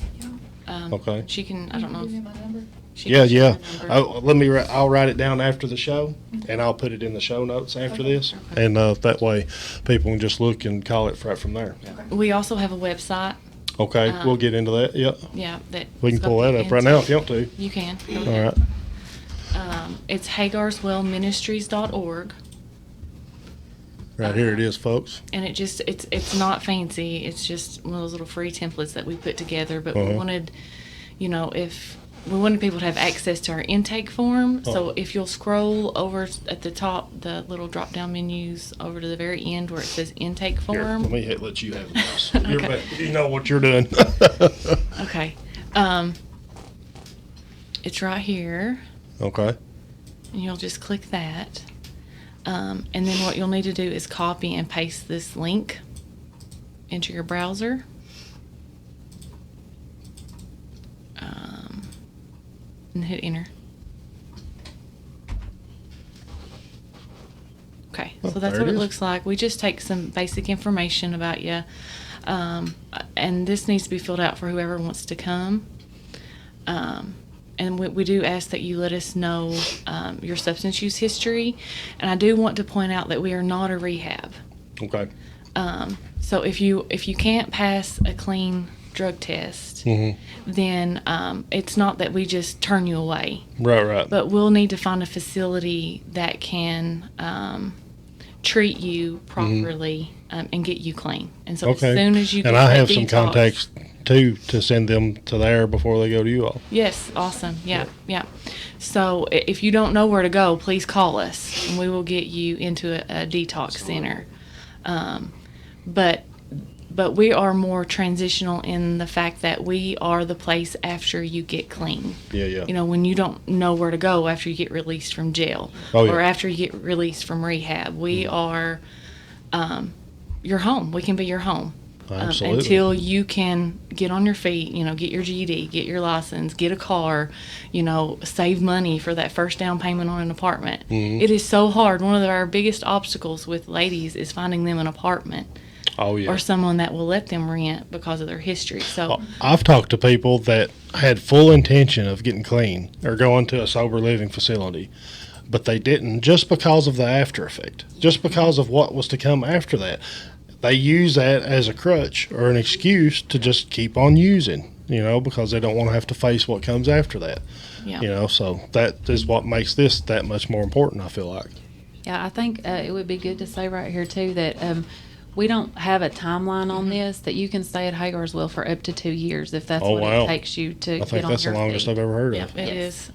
Okay. She can. I don't know. Give you my number. She Yeah, can share yeah. her number. I'll write it down after the show, and I'll put it in the show notes after this, and that way people can just look and call it right from there. We also have a website. Okay, we'll get into that. Yep, Yeah, that we can pull that up right now if you want to. You can. Go All ahead. right. It's hagarswellministries.org. Right here it is, folks. And it's not fancy. It's just one of those little free templates that we put together. But we wanted, if we wanted people to have access to our intake form. So if you'll scroll over at the top, the little drop down menus over to the very end where it says intake Here, form. let me let you have this. Okay. You know what you're doing. Okay. It's right here, Okay. and you'll just click that. And then what you'll need to do is copy and paste this link into your browser. And hit enter. Okay, Oh, so that's there what it it is. looks like. We just take some basic information about you. And this needs to be filled out for whoever wants to come. And we do ask that you let us know your substance use history. And I do want to point out that we are not a rehab. Okay. So if you can't pass a clean drug test, then it's not that we just turn you away. Right. But we'll need to find a facility that can treat you properly and get you clean. And so Okay. as soon as you get And I that have some detox- contacts too to send them to there before they go to you all. Yes, awesome. Yeah. So if you don't know where to go, please call us, and we will get you into a detox center. But we are more transitional in the fact that we are the place after you get clean. Yeah. When you don't know where to go after you get released from jail or after you get released from rehab, we are your home. We can be your home. Absolutely. Until you can get on your feet, get your GED, get your license, get a car, save money for that first down payment on an apartment. It is so hard. One of our biggest obstacles with ladies is finding them an apartment. Oh, yeah. Or someone that will let them rent because of their history. So I've talked to people that had full intention of getting clean or going to a sober living facility, but they didn't just because of the after effect, just because of what was to come after that. They use that as a crutch or an excuse to just keep on using, because they don't want to have to face what comes after that. yeah. So that is what makes this that much more important, I feel like. Yeah, I think it would be good to say right here too that we don't have a timeline on this, that you can stay at Hagars Well for up to 2 years if that's what wow. it takes you to I get think on that's the your longest feet. I've ever heard Yeah, of. it Yes. is.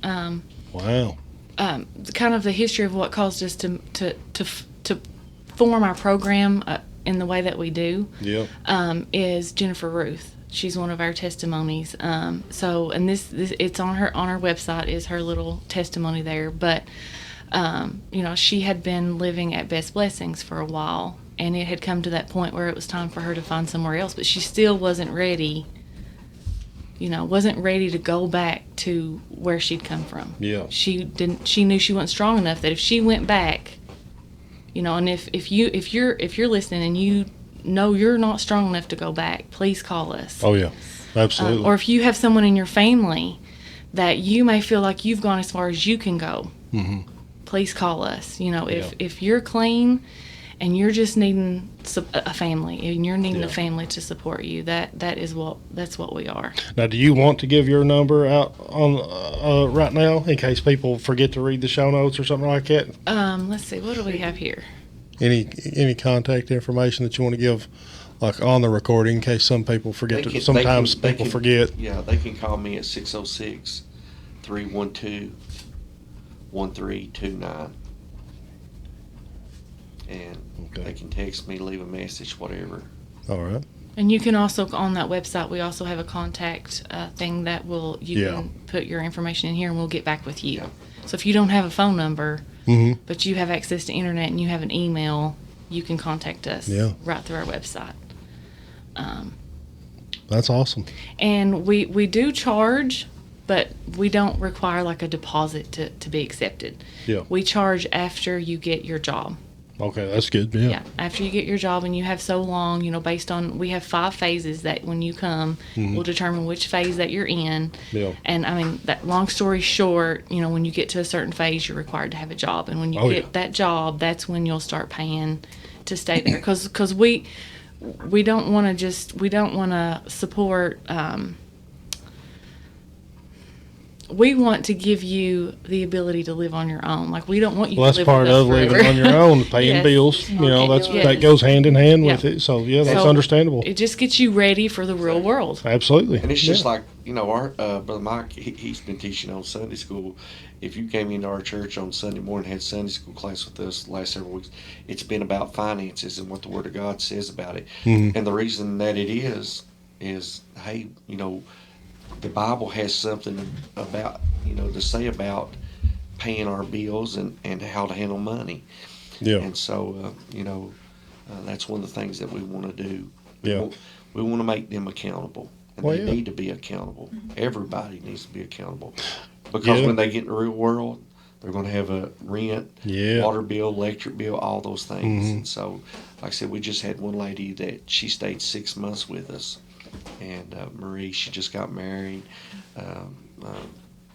Wow. Kind of the history of what caused us to form our program in the way that we do. Yeah. Is Jennifer Ruth. She's one of our testimonies. And this it's on our website is her little testimony there. But she had been living at Best Blessings for a while, and it had come to that point where it was time for her to find somewhere else. But she still wasn't ready. Wasn't ready to go back to where she'd come from. Yeah. She didn't. She knew she wasn't strong enough that if she went back, and if you're listening and you know you're not strong enough to go back, please call us. Oh yeah, absolutely. Or if you have someone in your family that you may feel like you've gone as far as you can go, please call us. You know, if you're clean and you're just needing a family, and you're needing a family to support you, that's what we are. Now, do you want to give your number out on right now in case people forget to read the show notes or something like that? Let's see, what do we have here? Any contact information that you want to give, like on the recording, in case some people forget to? Sometimes people forget. Yeah, they can call me at 606-312-1329. And they can text me, leave a message, whatever. All right. And you can also, on that website, we also have a contact thing that you can put your information in here and we'll get back with you. Yeah. So if you don't have a phone number, but you have access to internet and you have an email, you can contact us right through our website. That's awesome. And we do charge, but we don't require like a deposit to be accepted. Yeah. We charge after you get your job. Okay, that's good. Yeah. After you get your job and you have so long, based on, we have 5 phases that when you come, we'll determine which phase that you're in. Yeah. And I mean, that long story short, when you get to a certain phase, you're required to have a job. And when you get that job, that's when you'll start paying to stay there. Because we don't want to support, we want to give you the ability to live on your own. Like, we don't want you to live that's part with us of living forever. on your own, paying bills. That goes hand in hand with it. So that's understandable. It just gets you ready for the real world. Absolutely. And it's just like, our Brother Mike, he's been teaching on Sunday school. If you came into our church on Sunday morning and had Sunday school class with us the last several weeks, it's been about finances and what the Word of God says about it. And the reason that it is, hey, the Bible has something about, to say about paying our bills and how to handle money. Yeah. And so, that's one of the things that we want to do. Yeah. We want to make them accountable. And they need to be accountable. Everybody needs to be accountable. Because when they get in the real world, they're going to have a rent, water bill, electric bill, all those things. And so, like I said, we just had one lady that she stayed 6 months with us. And Marie, she just got married.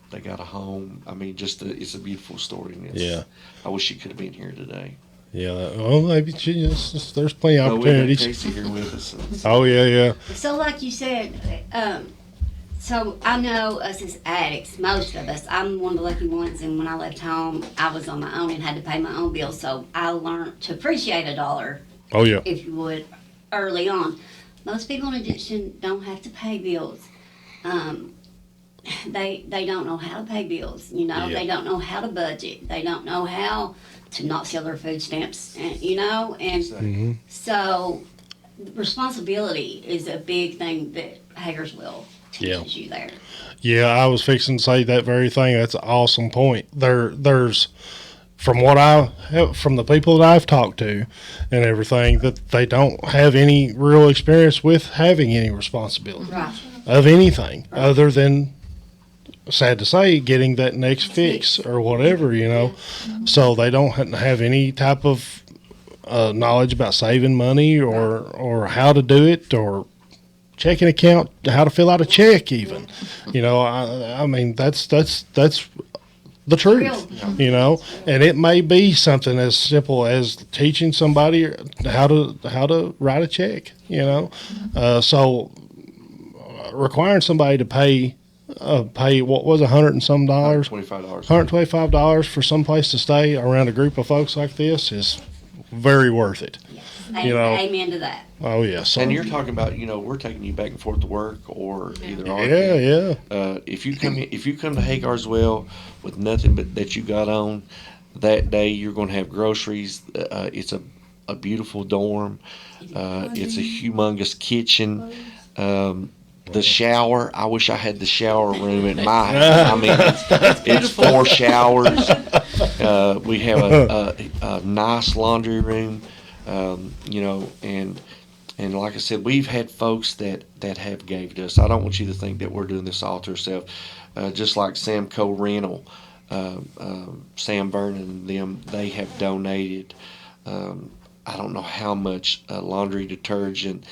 They got a home. I mean, it's a beautiful story. And I wish she could have been here today. Yeah. Well, maybe there's plenty of opportunities. We got Casey here with us. Oh, yeah. So like you said, so I know us as addicts, most of us, I'm one of the lucky ones, and when I left home, I was on my own and had to pay my own bills, so I learned to appreciate $1, Oh, yeah. if you would, early on. Most people in addiction don't have to pay bills. They don't know how to pay bills, They don't know how to budget. They don't know how to not sell their food stamps, and so responsibility is a big thing that Hagars will teaches you there. Yeah, I was fixing to say that very thing. That's an awesome point. There's from the people that I've talked to and everything, that they don't have any real experience with having any responsibility of anything other than, sad to say, getting that next fix or whatever, So they don't have any type of knowledge about saving money or how to do it, or checking account, how to fill out a check even. I mean, that's the truth, and it may be something as simple as teaching somebody how to write a check, so requiring somebody to pay what was $100 and some dollars, $125 for some place to stay around a group of folks like this is very worth it. Amen to that. Oh yes. And you're talking about, we're taking you back and forth to work or either. If you come to Hagars Well with nothing but that you got on that day, you're going to have groceries. It's a beautiful dorm. It's a humongous kitchen. The shower, I wish I had the shower room at my house. I mean, it's 4 showers. We have a nice laundry room, and like I said, we've had folks that have gave to us. I don't want you to think that we're doing this all to ourselves. Just like Samco Rental, Sam Vernon and them, they have donated. I don't know how much laundry detergent,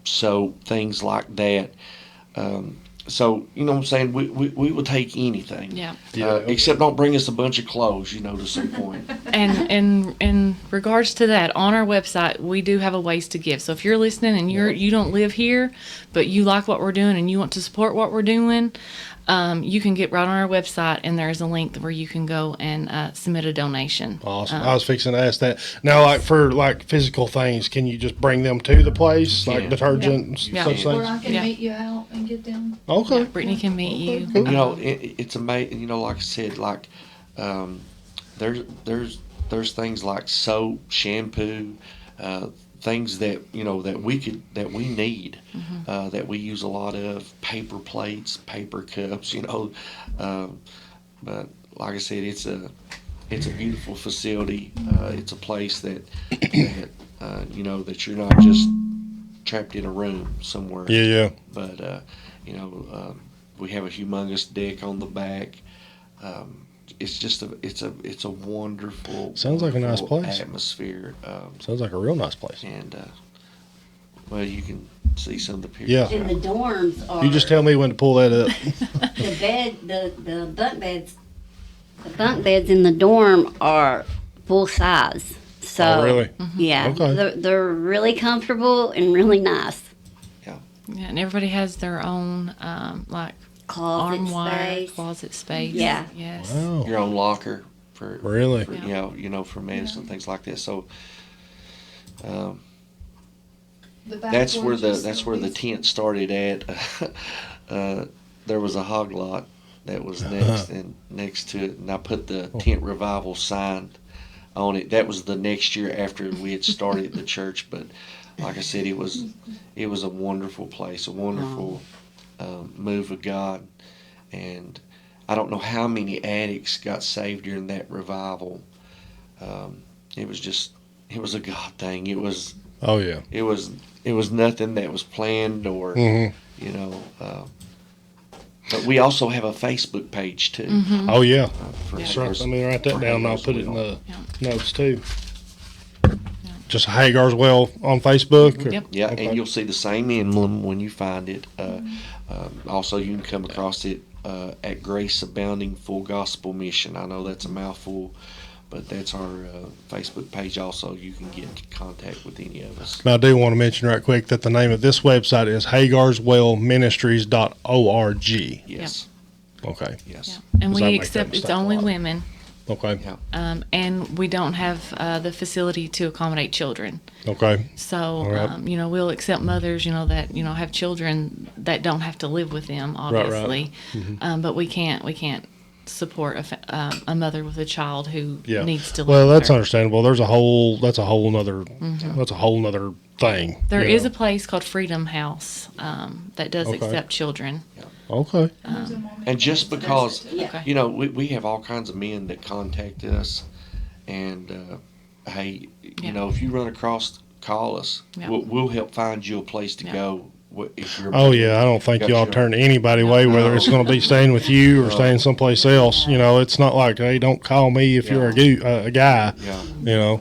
soap, things like that. So, you know what I'm saying? We will take anything. Yeah. Except don't bring us a bunch of clothes, you know, to some point. And in regards to that, on our website, we do have a ways to give. So if you're listening and you don't live here, but you like what we're doing and you want to support what we're doing, you can get right on our website, and there's a link where you can go and submit a donation. Awesome. I was fixing to ask that. Now, like for like physical things, can you just bring them to the place, like Yeah. detergent and Yeah. such Or things? I can Yeah. meet you out and get them. Okay. Brittany can meet you. You know, it's amazing. You know, like I said, like there's things like soap, shampoo, things that you know that we need, that we use a lot of, paper plates, paper cups. You know, but like I said, it's a beautiful facility. It's a place that you know, that you're not just trapped in a room somewhere. Yeah. But you know, we have a humongous deck on the back. It's just it's a wonderful. Sounds like a nice wonderful place. atmosphere. Sounds like a real nice place. And well, you can see some of the pictures. Yeah. And the dorms are You just tell me when to pull that up. the bunk beds in the dorm are full size. So Oh, really? yeah, Okay. they're really comfortable and really nice. Yeah, and everybody has their own like Closet armoire, space. closet space. Yeah. Yes. Wow. Your own locker for Really? for, you know, for medicine, things like that. So The back that's one where the just tent started at. There was a hog lot that was next and next to it, and I put the tent revival sign on it. That was the next year after we had started the church. But like I said, it was a wonderful place, a wonderful move of God, and I don't know how many addicts got saved during that revival. It was a God thing. It was Oh yeah. it was nothing that was planned or Mhm. you know. But we also have a Facebook page too. Oh yeah. For, That's right. Let me write that down and I'll put it in the Yeah. notes too. Just Hagar's Well on Facebook? or- Yep. Yeah, Okay. and you'll see the same emblem when you find it. Also, you can come across it at Grace Abounding Full Gospel Mission. I know that's a mouthful, but that's our Facebook page. Also, you can get in contact with any of us. Now, I do want to mention right quick that the name of this website is hagarswellministries.org. Yes, Okay. yes. And Does that we make that accept it's mistake a only lot? women. Okay. Yeah. And we don't have the facility to accommodate children. Okay. So, right. you know, we'll accept mothers, you know, that, you know, have children that don't have to live with them, right. obviously. But we can't support a mother with a child who Yeah. needs to live Well, with that's her. understandable. That's a whole nother thing. There you is know. a place called Freedom House that does Okay. accept children. Okay. And just because, Yeah. you know, we have all kinds of men that contact us, and hey, you Yeah. know, if you run across, call us. Yeah. We'll help find you a place to Yeah. go. If you're Oh yeah, I don't think got y'all your- turn anybody away, whether it's going to be staying with you or staying someplace else. You know, it's not like, hey, don't call me if you're a guy. Yeah. You know.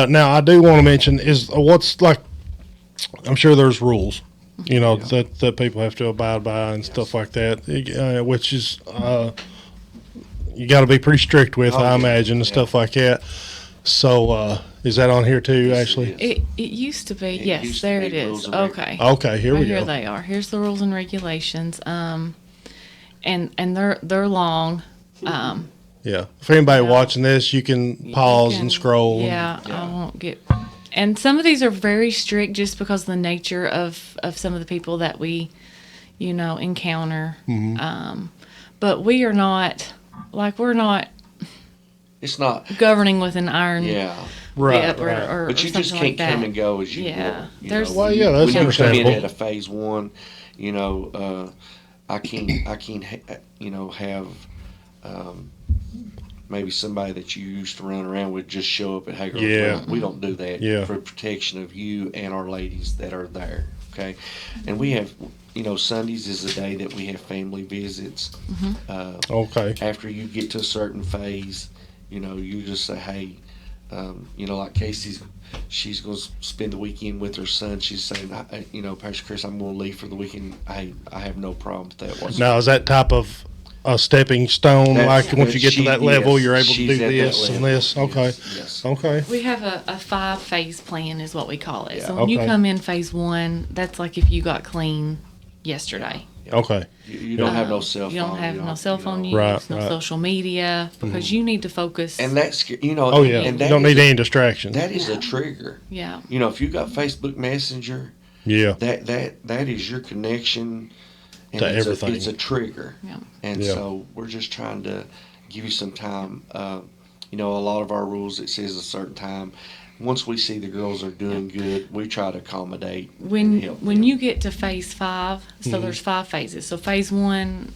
Now I do want to mention is what's like. I'm sure there's rules, you know, that people have to abide by and stuff like that, which is you got to be pretty strict with, Oh, I yeah. imagine, and Yeah. stuff like that. So is that on here too, Yes, it Ashley? is. It used to be, It yes, used to there be it is. rules and reg- Okay. Okay, here Right we here go. they are. Here's the rules and regulations. And they're long. Yeah. If anybody Yeah. watching this, you can pause and scroll. Yeah, Yeah. I won't get. And some of these are very strict just because of the nature of some of the people that we, you know, encounter. But we are not, we're not It's not. governing with an iron Yeah. Right. grip right. or But you just something can't like come that. and go as you Yeah. will. You There's- know, Well, yeah, that's when you come in understandable. at a phase one, you know, I can't, you know, have maybe somebody that you used to run around with just show up at Hagar. Yeah. We don't do that Yeah. for protection of you and our ladies that are there. Okay. And we have, you know, Sundays is the day that we have family visits. Okay. After you get to a certain phase, you know, you just say, hey, Like Casey's, she's going to spend the weekend with her son. She's saying, Pastor Chris, I'm going to leave for the weekend. I have no problem with that whatsoever. Now, is that type of a stepping stone? Like once you get to that level, yes, you're able to she's do at that this and level. this. Okay. Yes. Okay. We have a 5-phase plan is what we call it. Yeah. So when you Okay. come in phase 1, that's like if you got clean yesterday. Okay. You don't have no cell phone. You don't have no cell phone use, Right, no right. social media, because you need to focus. And that's, Oh yeah. and You that don't is need a- any distractions. That is a trigger. Yeah. If you got Facebook Messenger, Yeah. that is your connection, and To it's everything. it's a trigger. Yeah. And Yeah. so we're just trying to give you some time. A lot of our rules, it says a certain time. Once we see the girls are doing good, we try to accommodate. and help When them. you get to phase 5, so Mm-hmm. there's 5 phases. So phase 1,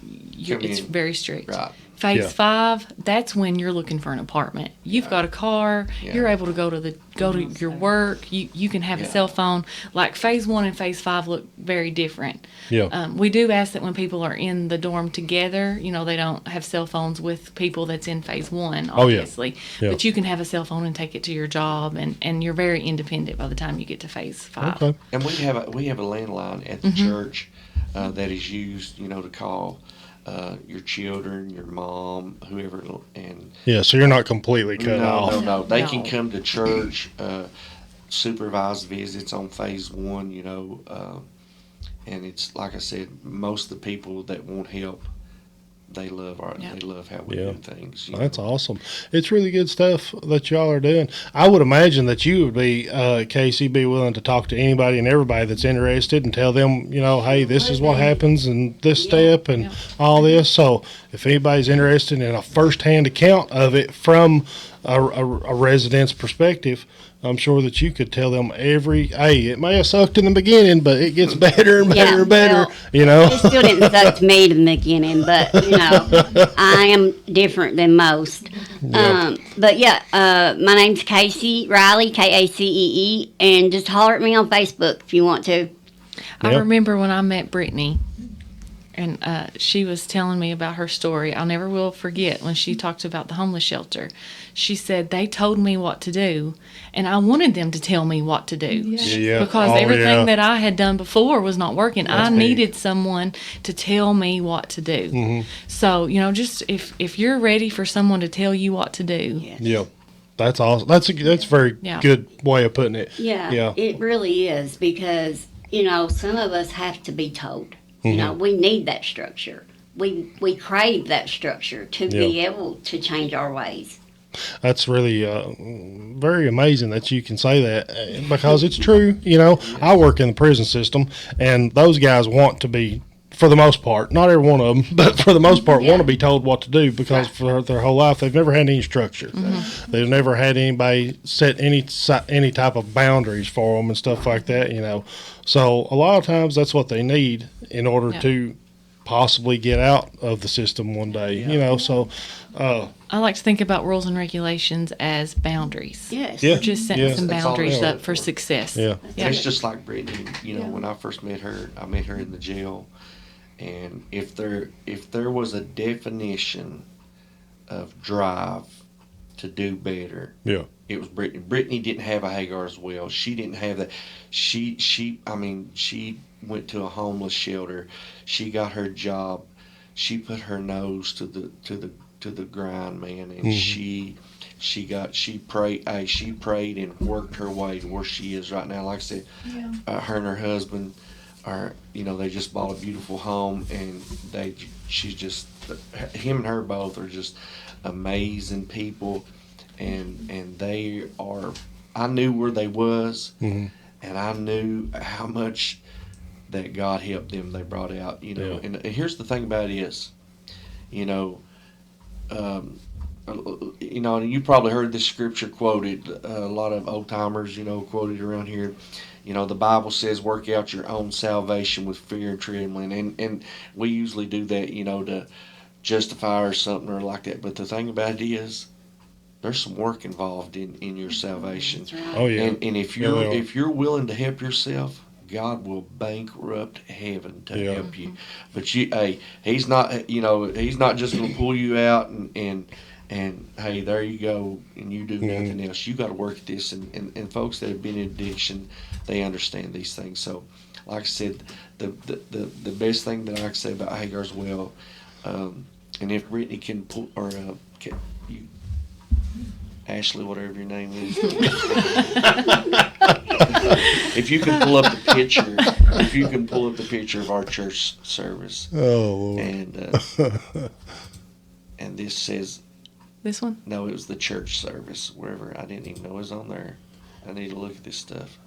Come it's in. very strict. Right. Phase Yeah. 5, that's when you're looking for an apartment. You've got a car. Yeah. You're able to go to your work. You can have a Yeah. cell phone. Like phase 1 and phase 5 look very different. Yeah. We do ask that when people are in the dorm together, they don't have cell phones with people that's in phase 1, Oh, yeah. obviously. Yeah. But you can have a cell phone and take it to your job, and you're very independent by the time you get to phase 5. Okay. And we have a landline at the church that is used, to call your children, your mom, whoever, and Yeah. So you're not completely cut no, off. no, they No. can come to church, supervised visits on phase 1, and it's like I said, most of the people that want help, they love Yeah. how we Yeah. do things. That's awesome. It's really good stuff that y'all are doing. I would imagine that you would be, Casey, be willing to talk to anybody and everybody that's interested and tell them, hey, this is what happens and this step and Yeah. all this. So if anybody's interested in a firsthand account of it from a resident's perspective, I'm sure that you could tell them it may have sucked in the beginning, but it gets better and better Yeah, and better, well, It still didn't suck to me in the beginning, but I am different than most. Yeah. My name's Casey Riley, Kacee, and just holler at me on Facebook if you want to. I Yeah. remember when I met Brittany, and she was telling me about her story. I never will forget when she talked about the homeless shelter. She said, they told me what to do, and I wanted them to tell me what to do. Yeah. Because Oh, everything yeah. that I had done before was not working. I big. needed someone to tell me what to do. Mm-hmm. So, just if you're ready for someone to tell you what to do, Yeah. That's awesome. That's a very Yeah. good way of putting it. Yeah, Yeah. it really is because, some of us have to be told. Mm-hmm. We need that structure. We crave that structure to be able to change our ways. That's really very amazing that you can say that because it's true. I work in the prison system, and those guys want to be, for the most part, not every one of them, but for the most part, want to be told what to do because for their whole life they've never had any structure. They've never had anybody set any type of boundaries for them and stuff like that. So a lot of times that's what they need in order Yeah. to possibly get out of the system one day. So. I like to think about rules and regulations as boundaries. Yes. Yeah. We're just setting some That's all boundaries they are up for success. Yeah. Yeah. It's just like Brittany, when I first met her, I met her in the jail, and if there was a definition of drive to do better, Yeah. it was Brittany. Brittany didn't have a Hagar's well. She didn't have that. She went to a homeless shelter. She got her job. She put her nose to the grind, man, and she prayed. She prayed and worked her way to where she is right now. Like I said, her and her husband are, they just bought a beautiful home, and him and her both are just amazing people, and they are. I knew where they was, and I knew how much that God helped them. They brought out, Yeah. And here's the thing about it is, and you probably heard this scripture quoted. A lot of old timers, quoted around here. The Bible says, "Work out your own salvation with fear and trembling," and we usually do that, to justify or something or like that. But the thing about it is, there's some work involved in your salvation. That's right. Oh yeah. And if Yeah, they are. if you're willing to help yourself, God will bankrupt heaven to Yeah. help you. But he's not, he's not just going to pull you out and and hey, there you go, and you do nothing else. You got to work at this, and folks that have been in addiction, they understand these things. So, like I said, the best thing that I can say about Hagar's Well, and if Brittany can pull, or can you, Ashley, whatever your name is, if you can pull up the picture of our church service, Oh, Lord. and this says, This one? no, it was the church service, wherever, I didn't even know it was on there. I need to look at this stuff.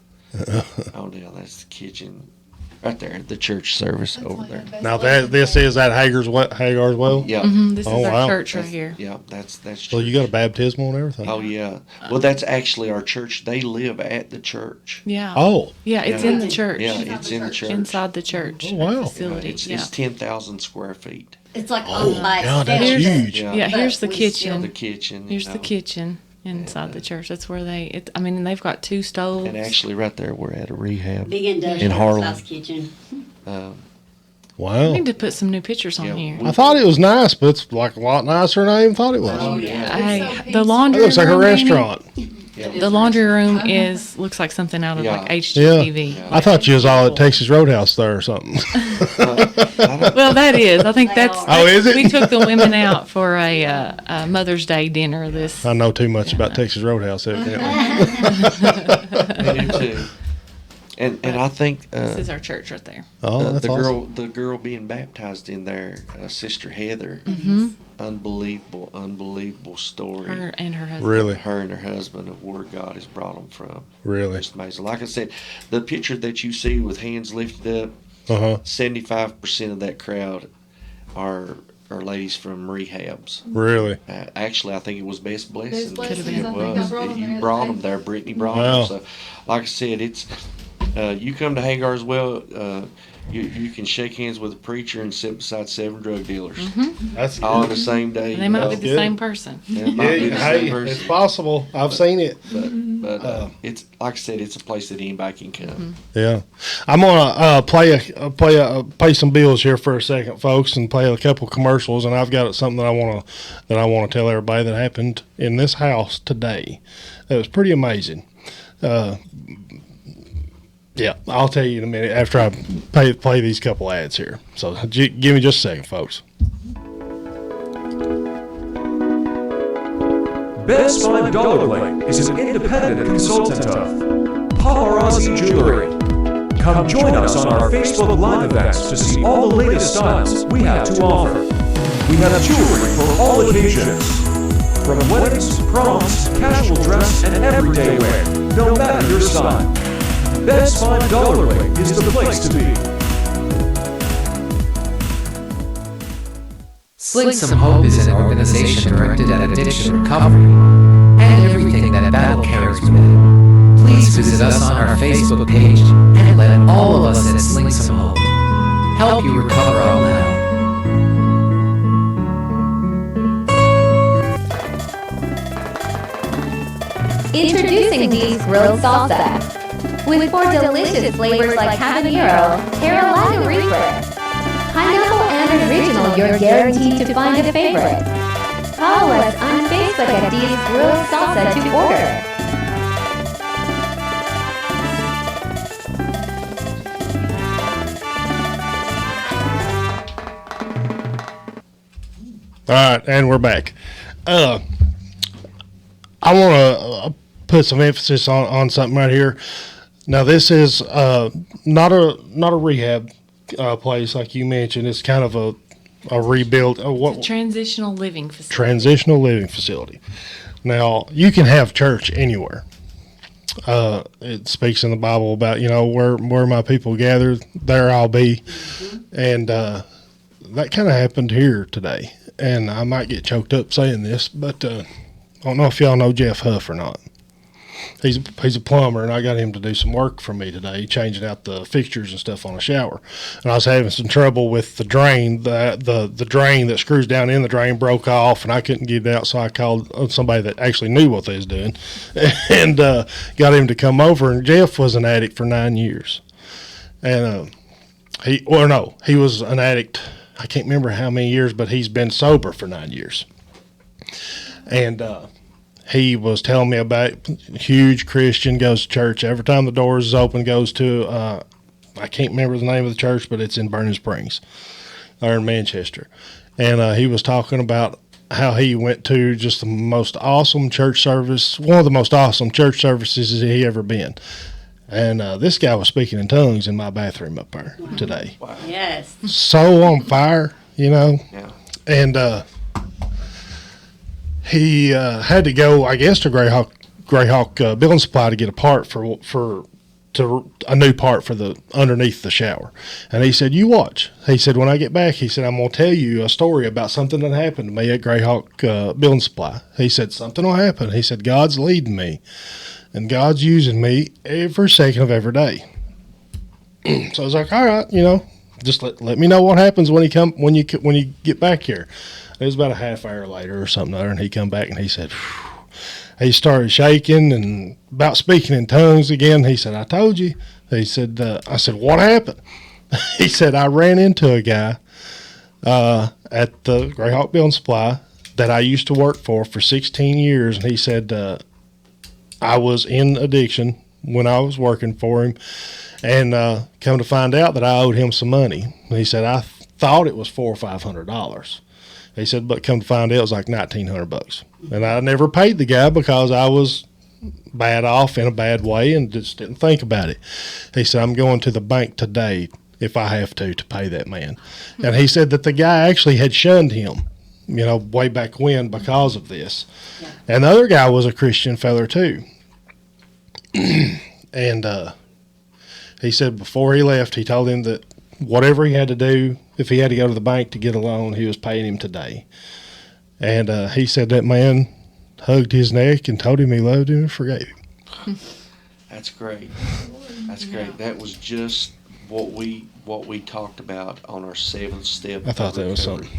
Oh, yeah, that's the kitchen. Right there, the church service over there. Now this is at Hagar's Well. Yeah, This Oh, is our wow. church right here. yeah, that's So you got a baptismal and everything. Oh yeah. Well, that's actually our church. They live at the church. Yeah. Oh, Yeah, it's Yeah. in the church. Yeah, it's in the church. Inside the church Oh, wow. facility. It's yeah. 10,000 square feet. It's like on by God, that's itself. huge. Yeah. Yeah, here's the But we kitchen. The kitchen. Here's you the know. kitchen inside the church. That's where and they've got 2 stoves. And actually, right there, we're at a rehab. Big In industrial Harlem. size kitchen. I Wow. need to put some new pictures on Yeah, here. I thought it was nice, but it's like a lot nicer than I even thought it was. Oh yeah. Hey, the It laundry looks like a room, Amy, restaurant. The laundry room looks like something out of Yeah. like HGTV. Yeah. I thought you was all at Texas Roadhouse there or something. Well, that is. I think They that's. are. Oh, is it? We took the women out for a Mother's Day dinner. This. I know too much about Texas Roadhouse, evidently. I do too. And I think This is our church right there. Oh, that's awesome. the girl being baptized in there, Sister Heather, unbelievable story. Her and her husband. Really, Her and her husband of where God has brought them from. really. Just amazing. Like I said, the picture that you see with hands lifted up, Uh huh. 75% of that crowd are ladies from rehabs. Really. Actually, I think it was Best Blessings. Blessings, It I think I was. brought them You the brought other them day. there. Brittany brought Wow. them. So, like I said, it's you come to Hagar's Well. You can shake hands with a preacher and sit beside 7 drug dealers That's all on the same day. And they might be That's the good. same person. It might be the same Hey, person. it's possible. I've seen it. But it's like I said, it's a place that anybody can come. Yeah, I'm gonna pay some bills here for a second, folks, and play a couple commercials. And I've got something that I wanna tell everybody that happened in this house today. It was pretty amazing. Yeah, I'll tell you in a minute after I play these couple ads here. So give me just a second, folks. Best $5 Blade is an independent consultant of Paparazzi Jewelry. Come join us on our Facebook Live events to see all the latest styles we have to offer. We have jewelry for all occasions. From weddings, proms, casual dress, and everyday wear, no matter your style. Best $5 Blade is the place to be. Sling Some Hope is an organization directed at addiction recovery and everything that battle carries with it. Please visit us on our Facebook page and let all of us at Sling Some Hope help you recover out loud. Introducing Dee's Grilled Salsa. With 4 delicious flavors like habanero, Carolina Reaper, pineapple, and original, you're guaranteed to find a favorite. Follow us on Facebook at Dee's Grilled Salsa to order. All right, and we're back. I want to put some emphasis on something right here. Now, this is not a rehab place like you mentioned. It's kind of a rebuild. Transitional living facility. Transitional living facility. Now, you can have church anywhere. It speaks in the Bible about where my people gather, there I'll be, and that kind of happened here today. And I might get choked up saying this, but I don't know if y'all know Jeff Huff or not. He's a plumber, and I got him to do some work for me today, changing out the fixtures and stuff on a shower. And I was having some trouble with the drain. The drain that screws down in the drain broke off, and I couldn't get it out, so I called somebody that actually knew what they was doing and got him to come over. And Jeff was an addict for 9 years. And he was an addict, I can't remember how many years, but he's been sober for 9 years. And he was telling me about huge Christian, goes to church every time the doors is open, goes to I can't remember the name of the church, but it's in Burning Springs or in Manchester. And he was talking about how he went to just the most awesome church service, one of the most awesome church services he ever been. And this guy was speaking in tongues in my bathroom up there today. Wow. Yes. So on fire, you know. Yeah. And he had to go, I guess, to Greyhawk Building Supply to get a part for a new part for the underneath the shower. And he said, "You watch." He said, "When I get back," he said, "I'm going to tell you a story about something that happened to me at Greyhawk Building Supply." He said, "Something will happen." He said, "God's leading me, and God's using me every second of every day." So I was like, "All right, you know, just let me know what happens when you get back here." It was about a half hour later or something there, and he come back and he said, "Phew." He started shaking and about speaking in tongues again. He said, "I told you." He said, I said, "What happened?" He said, "I ran into a guy at the Greyhawk Building Supply that I used to work for 16 years." And he said, "I was in addiction when I was working for him, and come to find out that I owed him some money." And he said, "I thought it was $400 or $500. He said, "But come to find out it was like $1,900. And I never paid the guy because I was bad off in a bad way and just didn't think about it." He said, "I'm going to the bank today if I have to pay that man." And he said that the guy actually had shunned him, you know, way back when because of this. Yeah. And the other guy was a Christian feller too. And he said before he left, he told him that whatever he had to do, if he had to go to the bank to get a loan, he was paying him today. And he said that man hugged his neck and told him he loved him and forgave him. That's great. That's great. That was just what we talked about on our 7th step. I thought that was something.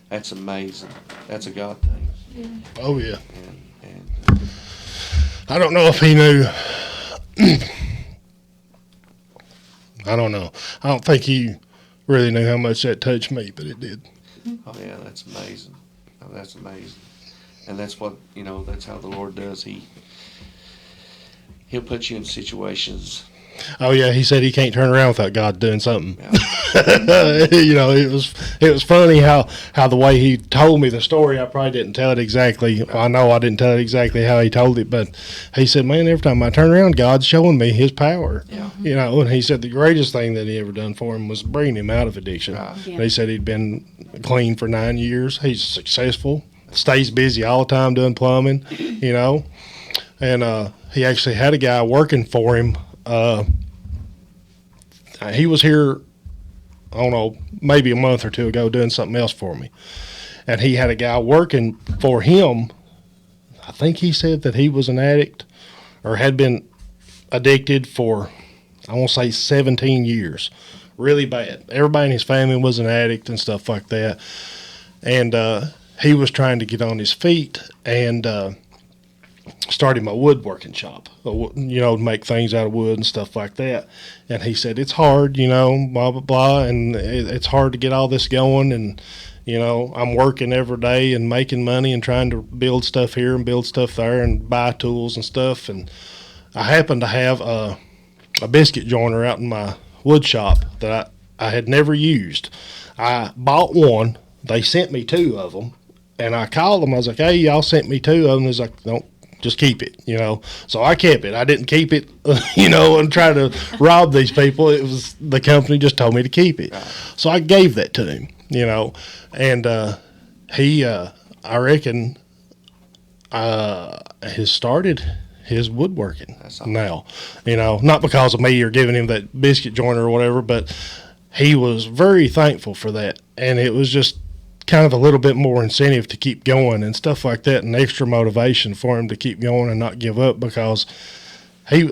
That's amazing. That's a God thing. Yeah. Oh yeah. And I don't know if he knew. I don't know. I don't think he really knew how much that touched me, but it did. oh yeah, that's amazing. Oh, that's amazing. And that's what, you know, that's how the Lord does. He'll put you in situations. Oh yeah, he said he can't turn around without God doing something. Yeah. You know, it was funny how the way he told me the story. I probably didn't tell it exactly. Well, I know I didn't tell it exactly how he told it, but he said, "Man, every time I turn around, God's showing me His power." Yeah. You know, and he said the greatest thing that he ever done for him was bringing him out of addiction. Right. Yeah. He said he'd been clean for 9 years. He's successful, stays busy all the time doing plumbing. You know, and he actually had a guy working for him. He was here, I don't know, maybe a month or two ago doing something else for me. And he had a guy working for him. I think he said that he was an addict or had been addicted for, I want to say 17 years. Really bad. Everybody in his family was an addict and stuff like that. And he was trying to get on his feet and started my woodworking shop, you know, make things out of wood and stuff like that. And he said, "It's hard, you know, blah, blah, blah, and it's hard to get all this going. And, you know, I'm working every day and making money and trying to build stuff here and build stuff there and buy tools and stuff. And I happen to have a biscuit joiner out in my wood shop that I had never used. I bought one. They sent me 2 of them. And I called them. I was like, "Hey, y'all sent me 2 of them." They was like, "Don't. Just keep it," you know. So I kept it. I didn't keep it, you know, and try to rob these people. It was the company just told me to keep it. So I gave that to him, you know. And he, I reckon, has started his woodworking now. You know, not because of me or giving him that biscuit joiner or whatever, but he was very thankful for that. And it was just kind of a little bit more incentive to keep going and stuff like that, and extra motivation for him to keep going and not give up, because he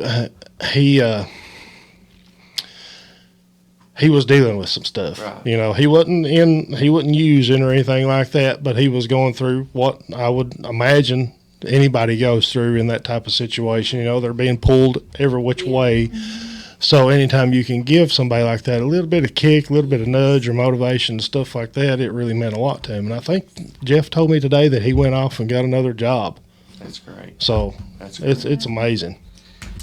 was dealing with some stuff. Right. You know, he wasn't using or anything like that, but he was going through what I would imagine anybody goes through in that type of situation. You know, they're being pulled every which way So anytime you can give somebody like that a little bit of kick, a little bit of nudge or motivation, stuff like that, it really meant a lot to him. And I think Jeff told me today that he went off and got another job. That's great. So That's it's amazing.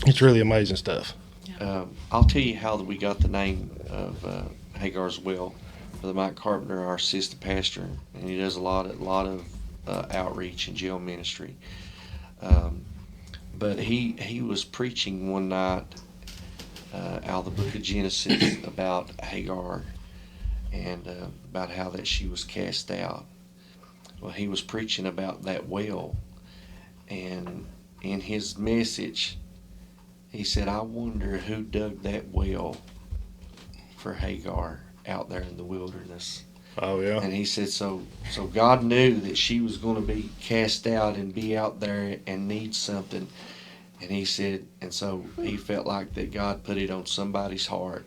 It's really amazing stuff. I'll tell you how we got the name of Hagar's Well. Brother Mike Carpenter, our assistant pastor, and he does a lot of outreach and jail ministry. But he was preaching one night out of the book of Genesis about Hagar and about how that she was cast out. Well, he was preaching about that well, and in his message, he said, I wonder who dug that well for Hagar out there in the wilderness. Oh, yeah. And he said, so God knew that she was going to be cast out and be out there and need something. And he said, and so he felt like that God put it on somebody's heart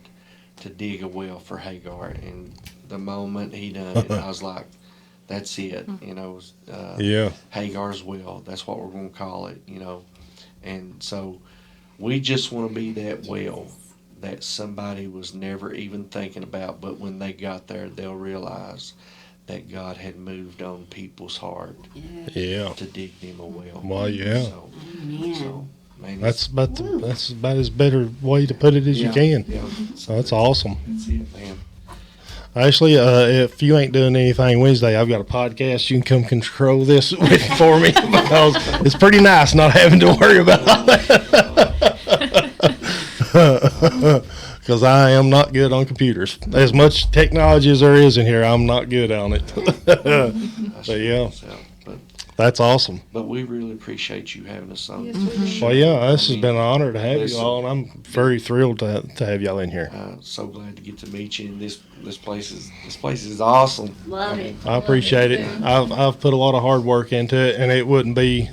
to dig a well for Hagar. And the moment he done it, I was like, that's it, Yeah. Hagar's Well. That's what we're going to call it, And so we just want to be that well that somebody was never even thinking about, but when they got there, they'll realize that God had moved on people's heart Yeah. to dig them a well. Well, yeah. So maybe That's about as better way to put it as you can. Yeah. So that's awesome. That's it, man. Actually, if you ain't doing anything Wednesday, I've got a podcast. You can come control this for me because it's pretty nice not having to worry about that. Because I am not good on computers. As much technology as there is in here, I'm not good on it. But yeah, But that's awesome. we really appreciate you having us on. Yes, we do. Well, yeah, this has been an honor to have Listen. you all, and I'm very thrilled to have y'all in here. So glad to get to meet you. And this place is awesome. Love it. I appreciate it. I've put a lot of hard work into it, and it wouldn't be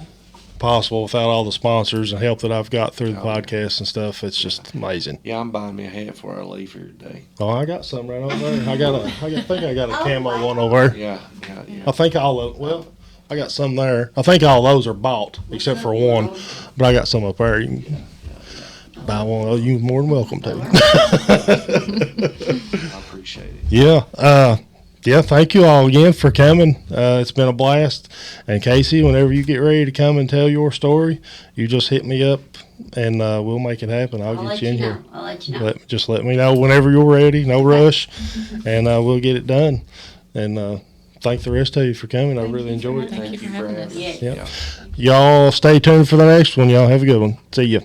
possible without all the sponsors and help that I've got through the podcast and stuff. It's just amazing. Yeah, I'm buying me a hat before I leave here today. Oh, I got some right over there. I think I got a camo one over there. Yeah. I think I got some there. I think all those are bought except for one, but I got some up there. You can buy one. You're more than welcome to. I appreciate it. Yeah. Yeah, thank you all again for coming. It's been a blast. And Casey, whenever you get ready to come and tell your story, you just hit me up and we'll make it happen. I'll get you in here. I'll let you know. Just let me know whenever you're ready. No rush. And we'll get it done. And thank the rest of you for coming. I really enjoyed it. Thank you for having us. Yes. Yeah. Y'all stay tuned for the next one. Y'all have a good one. See ya.